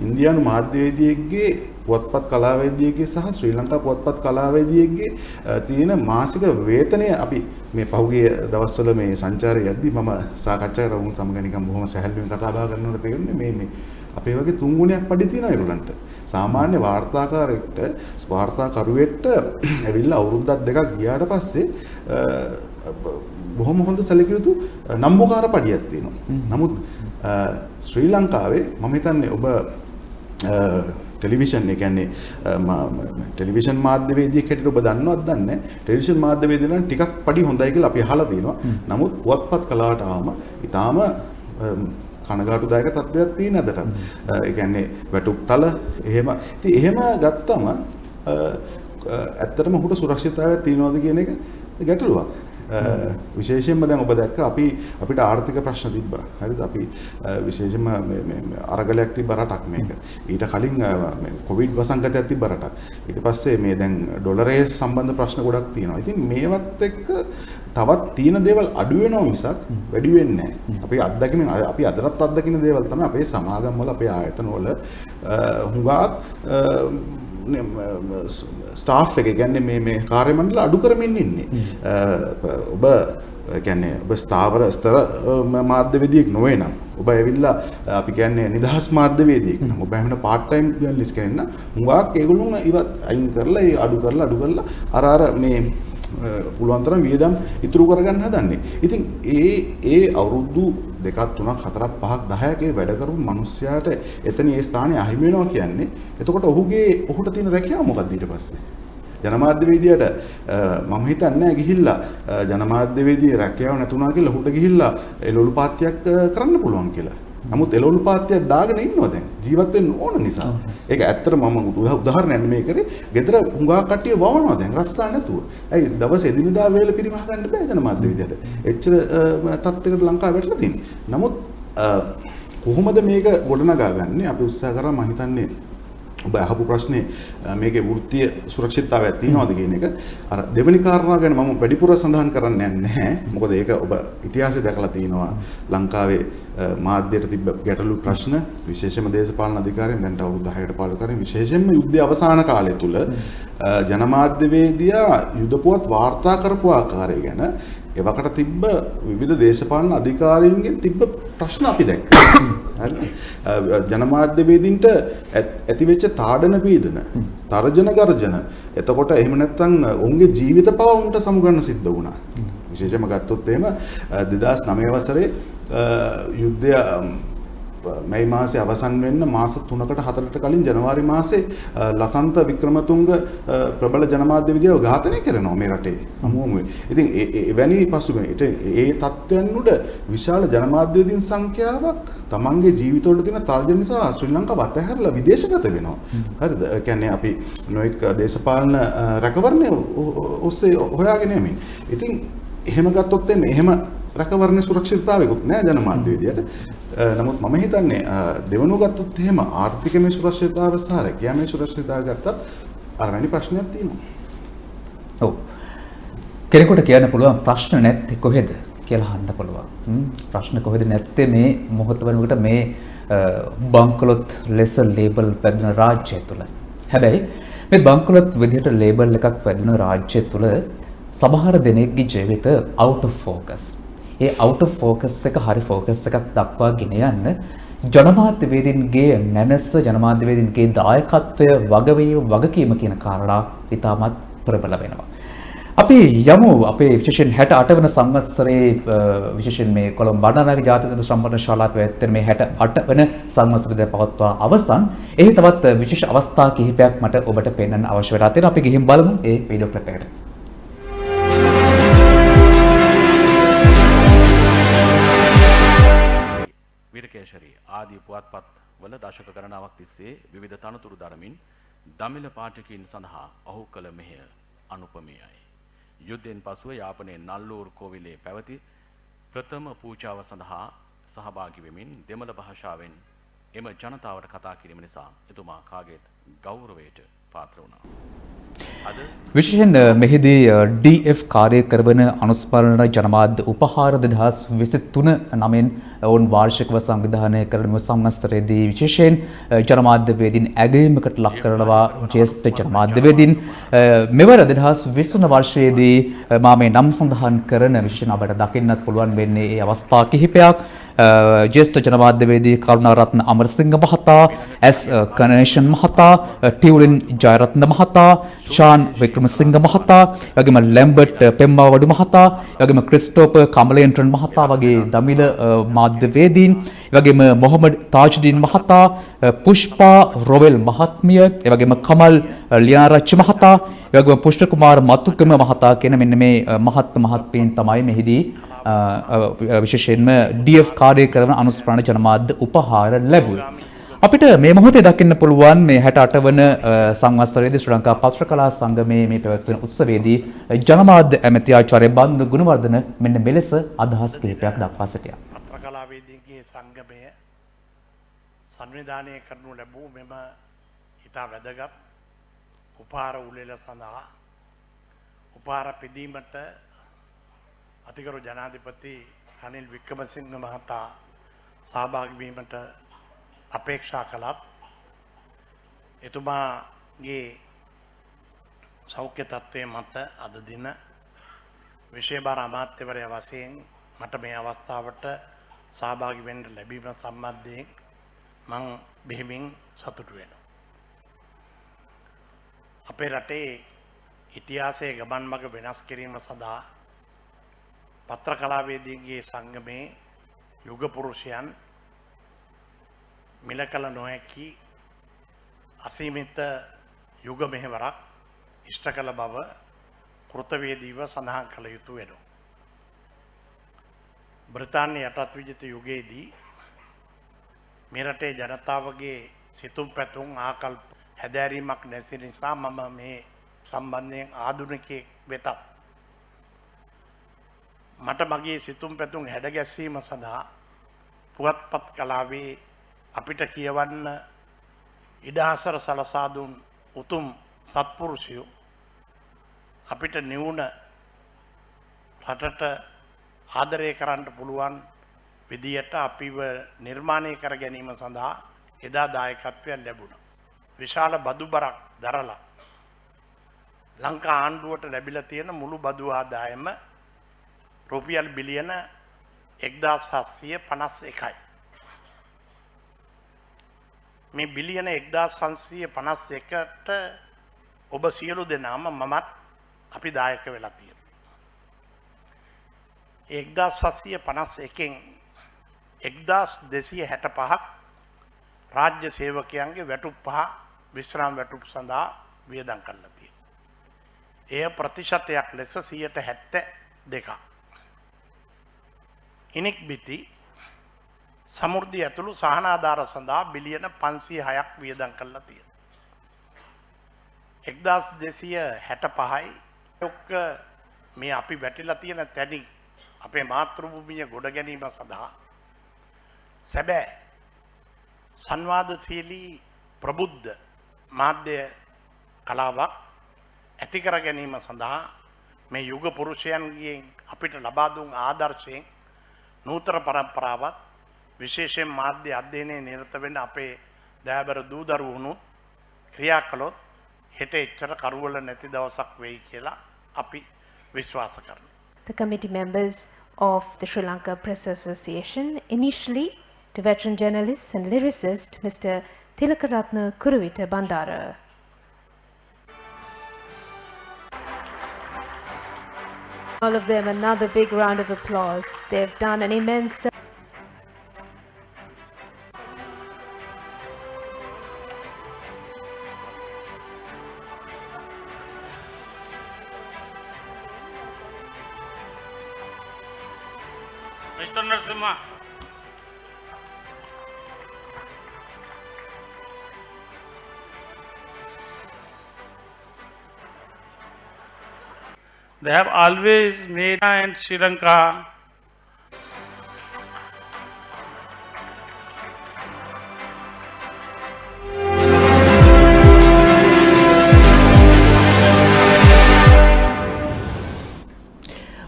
[SPEAKER 2] ඉන්දියානු මාධ්‍යවේදියෙක්ගේ පුවත්පත් කලාවේදියෙක්ගේ සහ ශ්‍රී ලංකා පුවත්පත් කලාවේදියෙක්ගේ තියෙන මාසික වේතනය අපි මේ පහුගිය දවස්වල මේ සංචාරය යද්දි මම සාකච්ඡා කරා උන් සමග නිකන් බොහොම සැහැල්ලුවෙන් කතා බහ කරනකොට තේරුනේ මේ අපේ වගේ 3 ගුණයක් පඩි තියෙනවා ඒගොල්ලන්ට. සාමාන්‍ය වාර්තාකාරයෙක්ට වාර්තාකරුවෙක්ට ඇවිල්ලා අවුරුද්දක් දෙකක් ගියාට පස්සේ බොහොම හොඳ සැලකිය යුතු නම්බුකාර පඩියක් තියෙනවා. නමුත් ශ්‍රී ලංකාවේ මම හිතන්නේ ඔබ ටෙලිවිෂන් එක කියන්නේ ටෙලිවිෂන් මාධ්‍යවේදියෙක් හැටියට ඔබ දන්නවද දන්නේ ටෙලිවිෂන් මාධ්‍යවේදියන් නම් ටිකක් පඩි හොඳයි කියලා අපි අහලා තියෙනවා. නමුත් පුවත්පත් කලාවට ආවම ඊටාම කනගාටුදායක තත්ත්වයක් තියෙන අදටත්. ඒ කියන්නේ වැටුප් තල එහෙම ඉතින් එහෙම ගත්තම ඇත්තටම ඔහුට සුරක්ෂිතතාවයක් තියනවද කියන එක ගැටලුවක්. විශේෂයෙන්ම දැන් ඔබ දැක්ක අපිට ආර්ථික ප්‍රශ්න තිබ්බා. හරිද? අපි විශේෂයෙන්ම මේ අරගලයක් තිබ්බ රටක් මේක. ඊට කලින් කොවිඩ් වසංගතයක් තිබ්බ රටක්. ඊට පස්සේ මේ දැන් ඩොලරයේ සම්බන්ධ ප්‍රශ්න ගොඩක් තියෙනවා. ඉතින් මේවත් එක්ක තවත් තියෙන දේවල් අඩු වෙනවා මිසක් වැඩි වෙන්නේ නැහැ. අපි අත්දැකීම් අපි අදටත් අත්දකින්න දේවල් තමයි අපේ සමාගම් වල අපේ ආයතන වල හුඟක් ස්ටාෆ් එක කියන්නේ මේ කාර්ය මණ්ඩල අඩු කරමින් ඉන්නේ. ඔබ කියන්නේ ඔබ ස්ථාවර ස්තර මාධ්‍යවේදියෙක් නොවේ නම් ඔබ ඇවිල්ලා අපි කියන්නේ නිදහස් මාධ්‍යවේදියෙක් නම් ඔබ හැමෝම part time ජර්නලිස්ට් කෙනෙක් නම් හුඟක් ඒගොල්ලොම ඉවත් අයින් කරලා ඒ අඩු කරලා අර මේ පුළුවන් තරම් වියදම් ඉතුරු කරගන්න හදන්නේ. ඉතින් ඒ අවුරුදු 2ක් 3ක් 4ක් 5ක් 10ක වැඩ කරපු මිනිස්සයාට එතන ඒ ස්ථානේ අහිමි වෙනවා කියන්නේ එතකොට ඔහුට තියෙන රැකියාව මොකක්ද ඊට පස්සේ? ජනමාධ්‍යවේදියට මම හිතන්නේ ගිහිල්ලා ජනමාධ්‍යවේදී රැකියාව නැතුණා කියලා ඔහුට ගිහිල්ලා එළවලු පාත්‍යක් කරන්න පුළුවන් කියලා. නමුත් එළවලු පාත්‍යක් දාගෙන ඉන්නවා දැන් ජීවත් වෙන්න ඕන නිසා. ඒක ඇත්තට මම උදාහරණයක් නෙමෙයි කරේ. ගෙදර හුඟා කට්ටිය වවනවා දැන් රස්සා නැතුව. ඇයි දවස් එදිනදා වේල පිරිමහ ගන්න බෑ ජනමාධ්‍යවේදියට. එච්චර තත්ත්වයකට ලංකාව වැටලා තියෙන්නේ. නමුත් කොහොමද මේක ගොඩනගා ගන්නේ? අපි උත්සාහ කරා මම හිතන්නේ ඔබ අහපු ප්‍රශ්නේ මේකේ වෘත්තීය සුරක්ෂිතතාවයක් තියෙනවද කියන එක අර දෙවෙනි කාරණාව ගැන මම වැඩිපුර සඳහන් කරන්න යන්නේ නැහැ. මොකද ඒක ඔබ ඉතිහාසය දැකලා තියෙනවා ලංකාවේ මාධ්‍යයට තිබ්බ ගැටලු ප්‍රශ්න විශේෂයෙන්ම දේශපාලන අධිකාරියෙන් දැන් අවුරුදු 10කට පාලනය කරමින් විශේෂයෙන්ම යුද්ධයේ අවසාන කාලය තුල ජනමාධ්‍යවේදියා යුද පුවත් වාර්තා කරපු ආකාරය ගැන එවකට තිබ්බ විවිධ දේශපාලන අධිකාරීන්ගෙන් තිබ්බ ප්‍රශ්න අපි දැක්කා. හරිද? ජනමාධ්‍යවේදීන්ට ඇතිවෙච්ච තාඩන පීඩන, තර්ජන ගර්ජන. එතකොට එහෙම නැත්නම් ඔවුන්ගේ ජීවිත පව උන්ට සමුගන්න සිද්ධ වුණා. විශේෂයෙන්ම ගත්තොත් එහෙම 2009 වසරේ යුද්ධය මැයි මාසේ අවසන් වෙන්න මාස 3කට 4කට කලින් ජනවාරි මාසේ ලසන්ත වික්‍රමතුංග ප්‍රබල ජනමාධ්‍යවේදියව ඝාතනය කරනවා මේ රටේ අමුමුවේ. ඉතින් එවැනි පසුබිම ඒ තත්ත්වයන් උඩ විශාල ජනමාධ්‍යවේදීන් සංඛ්‍යාවක් තමන්ගේ ජීවිතවල තියෙන තර්ජන නිසා ශ්‍රී ලංකාව අතහැරලා විදේශගත වෙනවා. හරිද? ඒ කියන්නේ අපි නොඑක් දේශපාලන රැකවරණය ඔස්සේ හොයාගෙන යමින්. ඉතින් එහෙම ගත්තොත් එහෙම රැකවරණ සුරක්ෂිතතාවයකුත් නෑ ජනමාධ්‍යවේදියට. නමුත් මම හිතන්නේ දෙවනුව ගත්තොත් එහෙම ආර්ථිකමය සුරක්ෂිතතාව සහ රැකියාමය සුරක්ෂිතතාව ගත්තත් අරවැනි ප්‍රශ්නයක් තියෙනවා.
[SPEAKER 1] ඔව්. කෙනෙකුට කියන්න පුළුවන් ප්‍රශ්න නැත්තේ කොහෙද කියලා අහන්න පුළුවන්. ප්‍රශ්න කොහෙද නැත්තේ මේ මොහොත වෙනකොට මේ බංකොලොත් ලෙස ලේබල් වැදුන රාජ්‍යය තුල. හැබැයි මේ බංකොලොත් විදිහට ලේබල් එකක් වැදුන රාජ්‍යය තුල සමහර දෙනෙක්ගේ ජීවිත out of focus. A out of focus එක හරි focus එකක් දක්වා ගෙන යන්න ජනමාධ්‍යවේදීන්ගේ නැනස ජනමාධ්‍යවේදීන්ගේ දායකත්වය වගකීම කියන කාරණා ඉතාමත් ප්‍රබල වෙනවා. අපි යමු අපේ විශේෂයෙන් 68 වන සංවත්සරයේ විශේෂයෙන් මේ කොළඹ බණ්ඩාරනායක ජාතික සම්වර්ධන ශාලාව පැවැත්වෙන මේ 68 වන සංවත්සරය පවත්වා අවසන් එහි තවත් විශේෂ අවස්ථා කිහිපයක් මට ඔබට පෙන්වන්න අවශ්‍ය වෙලා තියෙනවා. අපි ගිහින් බලමු ඒ වීඩියෝ ක්ලිප් එකට.
[SPEAKER 6] විරකේශරී ආදී පුවත්පත් වල දශක ගණනාවක් තිස්සේ විවිධ තනතුරු දරමින් දමිළ පාඨකයන් සඳහා ඔහු කළ මෙහෙය අනුපමේයයි. යුද්ධයෙන් පසුව යාපනයේ නල්ලූර් කෝවිලේ පැවති ප්‍රථම පූජාව සඳහා සහභාගී වෙමින් දෙමළ භාෂාවෙන් එම ජනතාවට කතා කිරීම නිසා එතුමා කාගේත් ගෞරවයට පාත්‍ර වුණා.
[SPEAKER 1] විශේෂයෙන් මෙහිදී DF කාර්ය කරවන අනුස්මරණ ජනමාධ්‍ය උපහාර 2023 නමින් ඔවුන් වාර්ෂිකව සංවිධානය කරන සම්මස්තරයේදී විශේෂයෙන් ජනමාධ්‍යවේදීන් ඇගයීමකට ලක් කරනවා ජ්‍යෙෂ්ඨ ජනමාධ්‍යවේදීන් මෙවර 2023 වර්ෂයේදී මා මේ නම් සඳහන් කරන විශේෂයෙන් අපට දකින්නත් පුළුවන් වෙන්නේ ඒ අවස්ථා කිහිපයක් ජ්‍යෙෂ්ඨ ජනමාධ්‍යවේදී කරුණාරත්න අමරසිංහ මහතා S කනේෂන් මහතා ටියුලින් ජයරත්න මහතා ෂාන් වික්‍රමසිංහ මහතා වගේම ලැම්බර්ට් පෙම්මාවඩු මහතා වගේම ක්‍රිස්ටෝපර් කමලේන්ට්‍රන් මහතා වගේ දමිළ මාධ්‍යවේදීන් වගේම මොහමඩ් තාජ්දීන් මහතා පුෂ්පා රොවෙල් මහත්මිය එවැගේම කමල් ලියාරච්චි මහතා එවැගේම පුෂ්ප කුමාර මතුකම මහතා කියන මෙන්න මේ මහත්පීන් තමයි මෙහිදී විශේෂයෙන්ම DF කාර්ය කරන අනුස්මරණ ජනමාධ්‍ය උපහාර ලැබුවේ. අපිට මේ මොහොතේ දකින්න පුළුවන් මේ 68 වන සංවත්සරයේදී ශ්‍රී ලංකා පත්‍රකලා සංගමයේ මේ පැවැත්වෙන උත්සවයේදී ජනමාධ්‍ය ඇමති ආචාර්ය බන්දු ගුණවර්ධන මෙන්න මෙලෙස අදහස් කිහිපයක් දක්වා සිටියා.
[SPEAKER 7] පත්‍රකලාවේදීන්ගේ සංගමය සංවිධානය කරනු ලැබූ මෙම ඉතා වැදගත් උපහාර උළෙල සඳහා උපහාර පිදීමට අතිගරු ජනාධිපති රනිල් වික්‍රමසිංහ මහතා සහභාගී වීමට අපේක්ෂා කළත් එතුමාගේ සෞඛ්‍ය තත්ත්වය මත අද දින විශේෂ බාර අමාත්‍යවරයා වශයෙන් මට මේ අවස්ථාවට සහභාගී වෙන්න ලැබීම සම්බන්ධයෙන් මම බෙහෙමින් සතුටු වෙනවා. අපේ රටේ ඉතිහාසයේ ගමන් මඟ වෙනස් කිරීම සඳහා පත්‍රකලාවේදීන්ගේ සංගමේ යුග පුරුෂයන් මිල කළ නොහැකි අසීමිත යුග මෙහෙවරක් ඉෂ්ට කළ බව කෘතවේදීව සඳහන් කළ යුතු වෙනවා. බ්‍රිතාන්‍ය යටත් විජිත යුගයේදී මේ රටේ ජනතාවගේ සිතුම් පැතුම් ආකල්ප හැදෑරීමක් නැති නිසා මම මේ සම්බන්ධයෙන් ආධුනිකයෙක් වෙතත් මට මගේ සිතුම් පැතුම් හැඩගැස්වීම සඳහා පුවත්පත් කලාවේ අපිට කියවන්න ඉඩහසර සලසා දුන් උතුම් සත්පුරුෂයෝ අපිට නිවුණ රටට ආදරය කරන්න පුළුවන් විදියට අපිව නිර්මාණය කර ගැනීම සඳහා එදා දායකත්වයක් ලැබුණා. විශාල බදු බරක් දරලා ලංකා ආණ්ඩුවට ලැබිලා තියෙන මුළු බදු ආදායම රුපියල් බිලියන 1751යි. මේ බිලියන 1551ට ඔබ සියලු දෙනාම මමත් අපි දායක වෙලා තියෙනවා. 1751න් 1265ක් රාජ්‍ය සේවකයන්ගේ වැටුප් පහ විශ්‍රාම වැටුප් සඳහා වියදම් කරලා තියෙනවා. එය ප්‍රතිශතයක් ලෙස 72%. ඉනික් බිති සමෘද්ධිය ඇතුළු සහනාධාර සඳහා බිලියන 506ක් වියදම් කරලා තියෙනවා. 1265යි ඔක්ක මේ අපි වැටිලා තියෙන තැනින් අපේ මාතෘ භූමිය ගොඩ ගැනීම සඳහා සැබෑ සංවාදශීලී ප්‍රබුද්ධ මාධ්‍ය කලාවක් ඇති කර ගැනීම සඳහා මේ යුග පුරුෂයන්ගෙන් අපිට ලබා දුන් ආදර්ශයෙන් නූතන පරම්පරාවත් විශේෂයෙන් මාධ්‍ය අධ්‍යයනයේ නිරත වෙන අපේ දයාබර දූ දරුවනුත් ක්‍රියා කළොත් හෙට එච්චර කරුවල නැති දවසක් වෙයි කියලා අපි විශ්වාස කරනවා.
[SPEAKER 8] The committee members of the Sri Lanka Press Association, initially to veteran journalist and lyricist Mr. Tilakaratna Kuruvita Bandara. All of them another big round of applause. They've done an immense
[SPEAKER 3] Mr. Narasimha. They have always made and Sri Lanka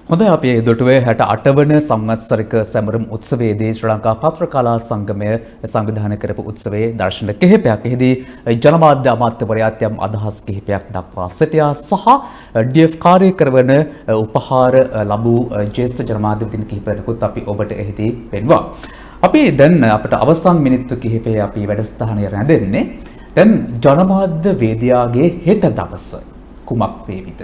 [SPEAKER 1] හොඳයි අපි දොටුවේ 68 වන සංවත්සරික සැමරුම් උත්සවයේදී ශ්‍රී ලංකා පත්‍රකලා සංගමය සංවිධානය කරපු උත්සවයේ දර්ශන කිහිපයක් එහිදී ජනමාධ්‍ය අමාත්‍යවරයාත් යම් අදහස් කිහිපයක් දක්වා සිටියා සහ DF කාර්ය කරන උපහාර ලැබූ ජ්‍යෙෂ්ඨ ජනමාධ්‍යවේදීන් කිහිපයකට අපි ඔබට එහිදී පෙන්වුවා. අපි දැන් අපිට අවසන් මිනිත්තු කිහිපයේ අපි වැඩසටහන යරදෙන්නේ දැන් ජනමාධ්‍ය වේදිකාගේ හෙට දවස කුමක් වේවිද?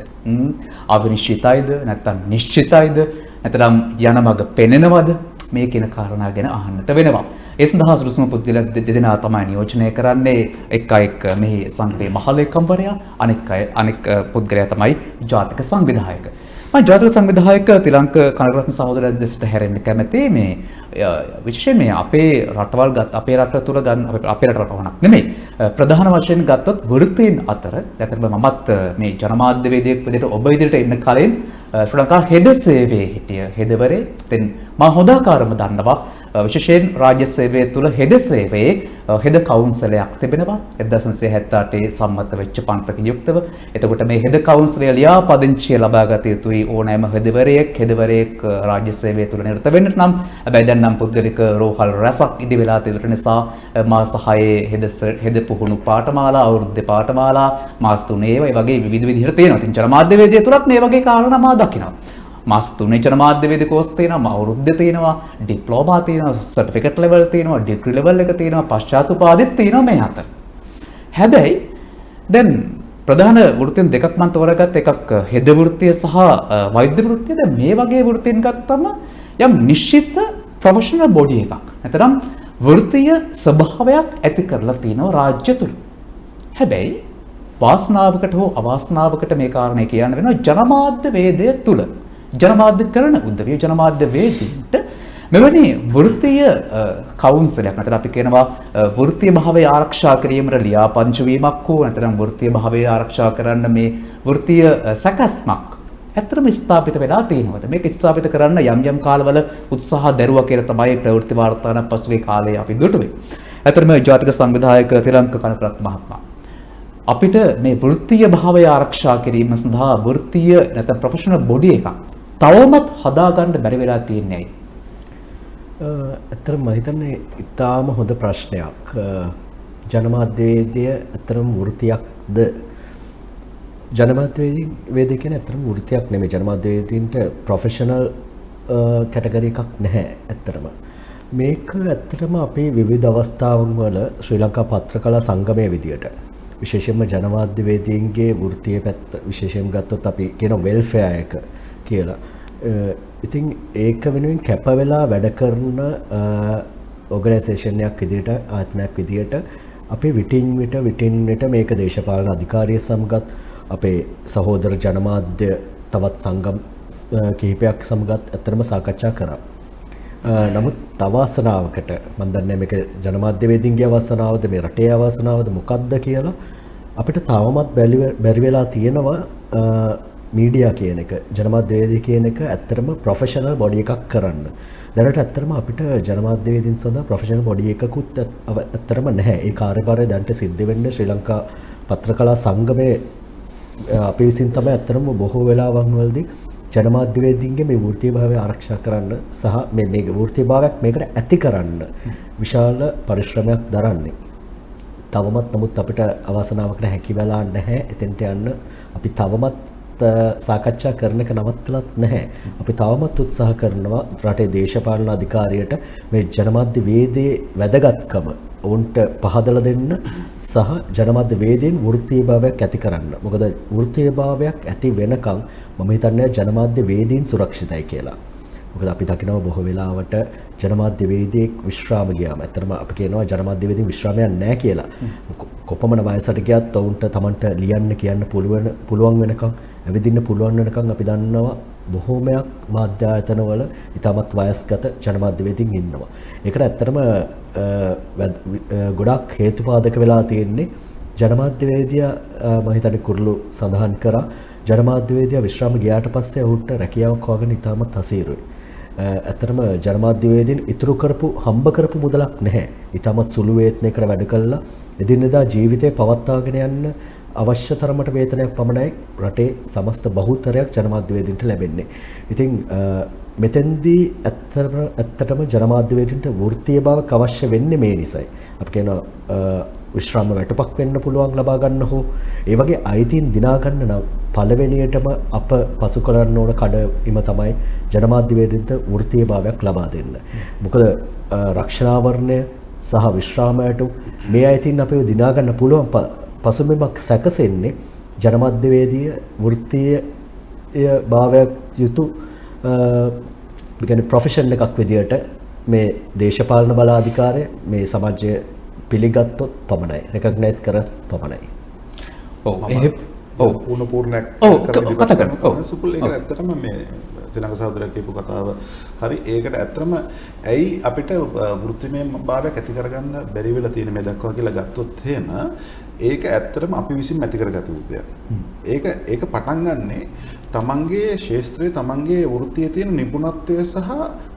[SPEAKER 1] අවිනිශ්චිතයිද නැත්නම් නිශ්චිතයිද නැත්නම් යන මඟ පෙනෙනවද? මේ කියන කාරණා ගැන අහන්නට වෙනවා. ඒ සඳහා සුදුසුම පුද්ගලයන් දෙදෙනා තමයි නියෝජනය කරන්නේ. එක් අයෙක් මෙහි සංඝයේ මහලේකම්වරයා, අනෙක් පුද්ගලයා තමයි ජාතික සංවිධායක. මම ජාතික සංවිධායක තිලංක කනරත්න සහෝදරයන් දෙසට හැරෙන්න කැමති මේ විශේෂයෙන් මේ අපේ රටවල් අපේ රට තුල අපේ රට පමණක් නෙමෙයි ප්‍රධාන වශයෙන් ගත්තොත් වෘත්තීන් අතර ඇත්තටම මමත් මේ ජනමාධ්‍යවේදියෙක් විදිහට ඔබ ඉදිරියට එන්න කලින් ශ්‍රී ලංකා හෙද සේවයේ හිටිය හෙදවරේ ඉතින් මම හොදාකාරම දන්නවා විශේෂයෙන් රාජ්‍ය සේවයේ තුල හෙද සේවයේ හෙද කවුන්සලයක් තිබෙනවා 1978 සම්මත වෙච්ච පන්තකින් යුක්තව. එතකොට මේ හෙද කවුන්සලය ලියාපදිංචිය ලබා ගත යුතුයි ඕනෑම හෙදවරයෙක් රාජ්‍ය සේවය තුල නිරත වෙන්නට නම්. හැබැයි දැන් නම් පුද්ගලික රෝහල් රැසක් ඉදි වෙලා තිබෙන නිසා මාස 6 හෙද පුහුණු පාඨමාලා අවුරුද්ද පාඨමාලා මාස 3 ඒ වගේ විවිධ විදිහට තියෙනවා. ඉතින් ජනමාධ්‍යවේදිය තුලත් මේ වගේ කාරණා මා දකිනවා. මාස 3 ජනමාධ්‍යවේදී කෝස් තියෙනවා, අවුරුද්ද තියෙනවා, ඩිප්ලෝමා තියෙනවා, සර්ටිෆිකේට් ලෙවල් තියෙනවා, ඩිග්‍රී ලෙවල් එක තියෙනවා, පශ්චාත් උපාධිත් තියෙනවා මේ අතර. හැබැයි දැන් ප්‍රධාන වෘත්තීන් දෙකක් මම තෝරාගත්ත එකක් හෙද වෘත්තිය සහ වෛද්‍ය වෘත්තිය. දැන් මේ වගේ වෘත්තීන් ගත්තම යම් නිශ්චිත ප්‍රොෆෙෂනල් බොඩි එකක්. නැත්නම් වෘත්තීය ස්වභාවයක් ඇති කරලා තියෙනවා රාජ්‍ය තුල. හැබැයි වාසනාවකට හෝ අවාසනාවකට මේ කාරණේ කියන්න වෙනවා ජනමාධ්‍ය වේදය තුල. ජනමාධ්‍ය කරන උද්දවිය ජනමාධ්‍ය වේදීන්ට මෙවැනි වෘත්තීය කවුන්සලයක් නැත්නම් අපි කියනවා වෘත්තීය භාවය ආරක්ෂා කිරීමට ලියාපදිංචි වීමක් හෝ නැත්නම් වෘත්තීය භාවය ආරක්ෂා කරන්න මේ වෘත්තීය සැකස්මක් ඇත්තටම ස්ථාපිත වෙලා තියෙනවද? මේක ස්ථාපිත කරන්න යම් කාලවල උත්සාහ දැරුවා කියලා තමයි ප්‍රවෘත්ති වාර්තාන පසුගිය කාලේ අපි දුටුවේ. ඇත්තටම ජාතික සංවිධායක තිලංක කනරත්න මහත්මයා අපිට මේ වෘත්තීය භාවය ආරක්ෂා කිරීම සඳහා වෘත්තීය නැත්නම් ප්‍රොෆෙෂනල් බොඩි එකක් තවමත් හදාගන්න බැරි වෙලා තියෙන්නේ ඇයි?
[SPEAKER 4] ඇත්තටම මම හිතන්නේ ඉතාම හොඳ ප්‍රශ්නයක්. ජනමාධ්‍යවේදය ඇත්තටම වෘත්තියක්ද? ජනමාධ්‍යවේදී කියන්නේ ඇත්තටම වෘත්තියක් නෙමෙයි. ජනමාධ්‍යවේදීන්ට ප්‍රොෆෙෂනල් කැටගරි එකක් නැහැ ඇත්තටම. මේක ඇත්තටම අපේ විවිධ අවස්ථාවන් වල ශ්‍රී ලංකා පත්‍රකලා සංගමයේ විදියට විශේෂයෙන්ම ජනමාධ්‍යවේදීන්ගේ වෘත්තීය පැත්ත විශේෂයෙන් ගත්තොත් අපි කියන වෙල්ෆෙයාර් එක කියලා. ඉතින් ඒක වෙනුවෙන් කැප වෙලා වැඩ කරන ඕගනයිසේෂන් එකක් විදියට ආයතනයක් විදියට අපේ විටින් විට මේක දේශපාලන අධිකාරිය සමගත් අපේ සහෝදර ජනමාධ්‍ය තවත් සංගම් කිහිපයක් සමගත් ඇත්තටම සාකච්ඡා කරා. නමුත් තවාසනාවකට මම දන්නේ මේක ජනමාධ්‍යවේදීන්ගේ අවසනාවද මේ රටේ අවසනාවද මොකක්ද කියලා අපිට තවමත් බැරි වෙලා තියෙනවා මීඩියා කියන එක ජනමාධ්‍යවේදී කියන එක ඇත්තටම ප්‍රොෆෙෂනල් බොඩි එකක් කරන්න. දැනට ඇත්තටම අපිට ජනමාධ්‍යවේදීන් සඳහා ප්‍රොෆෙෂනල් බොඩි එකකුත් ඇත්තටම නැහැ. ඒ කාර්යභාරය දැනට සිද්ධ වෙන්නේ ශ්‍රී ලංකා පත්‍රකලා සංගමයේ අපේ විසින් තමයි ඇත්තටම බොහෝ වෙලාවන් වලදී ජනමාධ්‍යවේදීන්ගේ මේ වෘත්තීය භාවය ආරක්ෂා කරන්න සහ මේ වෘත්තීය භාවයක් මේකට ඇති කරන්න විශාල පරිශ්‍රමයක් දරන්නේ. තවමත් නමුත් අපිට අවසනාවකට හැකි වෙලා නැහැ එතෙන්ට යන්න. අපි තවමත් සාකච්ඡා කරන එක නවත්තලත් නැහැ. අපි තවමත් උත්සාහ කරනවා රටේ දේශපාලන අධිකාරියට මේ ජනමාධ්‍ය වේදයේ වැදගත්කම ඔවුන්ට පහදලා දෙන්න සහ ජනමාධ්‍ය වේදීන් වෘත්තීය භාවයක් ඇති කරන්න. මොකද වෘත්තීය භාවයක් ඇති වෙනකම් මම හිතන්නේ ජනමාධ්‍ය වේදීන් සුරක්ෂිතයි කියලා. මොකද අපි දකිනවා බොහෝ වෙලාවට ජනමාධ්‍ය වේදිකෙක් විශ්‍රාම ගියාම ඇත්තටම අපි කියනවා ජනමාධ්‍ය වේදීන් විශ්‍රාමයක් නැහැ කියලා. කොපමණ වයසට ගියත් ඔවුන්ට Tamanට ලියන්න කියන්න පුළුවන් වෙනකම් ඇවිදින්න පුළුවන් වෙනකම් අපි දන්නවා බොහෝමයක් මාධ්‍ය ආයතනවල ඉතාමත් වයස්ගත ජනමාධ්‍ය වේදීන් ඉන්නවා. ඒකට ඇත්තටම ගොඩක් හේතුපාදක වෙලා තියෙන්නේ ජනමාධ්‍යවේදියා මම හිතන්නේ කුරුළු සඳහන් කරා ජනමාධ්‍යවේදියා විශ්‍රාම ගියාට පස්සේ ඔහුට රැකියාවක් හොයාගන්න ඉතාමත් අසීරුයි. ඇත්තටම ජනමාධ්‍යවේදීන් ඉතුරු කරපු හම්බ කරපු මුදලක් නැහැ. ඉතාමත් සුළු වේතනයකට වැඩ කළා එදිනෙදා ජීවිතේ පවත්වාගෙන යන්න අවශ්‍ය තරමට වේතනයක් පමණයි රටේ සමස්ත බහුතරයක් ජනමාධ්‍යවේදීන්ට ලැබෙන්නේ. ඉතින් මෙතෙන්දී ඇත්තටම ජනමාධ්‍යවේදීන්ට වෘත්තීය බවක් අවශ්‍ය වෙන්නේ මේ නිසයි. අපි කියනවා විශ්‍රාම වැටුපක් වෙන්න පුළුවන් ලබා ගන්න හෝ ඒ වගේ අයිතීන් දිනා ගන්න නම් පළවෙනියටම අප පසු කරන්න ඕන කඩඉම තමයි ජනමාධ්‍යවේදීන්ට වෘත්තීය භාවයක් ලබා දෙන්න. මොකද රක්ෂණාවරණය සහ විශ්‍රාම වැටුප් මේ අයිතීන් අපිව දිනා ගන්න පුළුවන් පසුබිමක් සැකසෙන්නේ ජනමාධ්‍යවේදීය වෘත්තීය භාවයක් යුතු කියන්නේ ප්‍රොෆෙෂන් එකක් විදියට මේ දේශපාලන බලාධිකාරය මේ සමාජයේ පිළිගත්තොත් පමණයි රෙකග්නයිස් කරත් පමණයි.
[SPEAKER 1] ඔව් එහෙ ඔව්
[SPEAKER 2] පූර්ණයක්
[SPEAKER 1] කතා කරන්න.
[SPEAKER 2] සුපුල් ඒක ඇත්තටම මේ තිලක සහෝදරයා කියපු කතාව හරි. ඒකට ඇත්තටම ඇයි අපිට වෘත්තිමය භාවයක් ඇති කරගන්න බැරි වෙලා තියෙන මේ දක්වා කියලා ගත්තොත් එහෙම ඒක ඇත්තටම අපි විසින් ඇති කරගත යුතු දෙයක්. ඒක පටන් ගන්නේ තමන්ගේ ශාස්ත්‍රයේ තමන්ගේ වෘත්තියේ තියෙන නිපුණත්වය සහ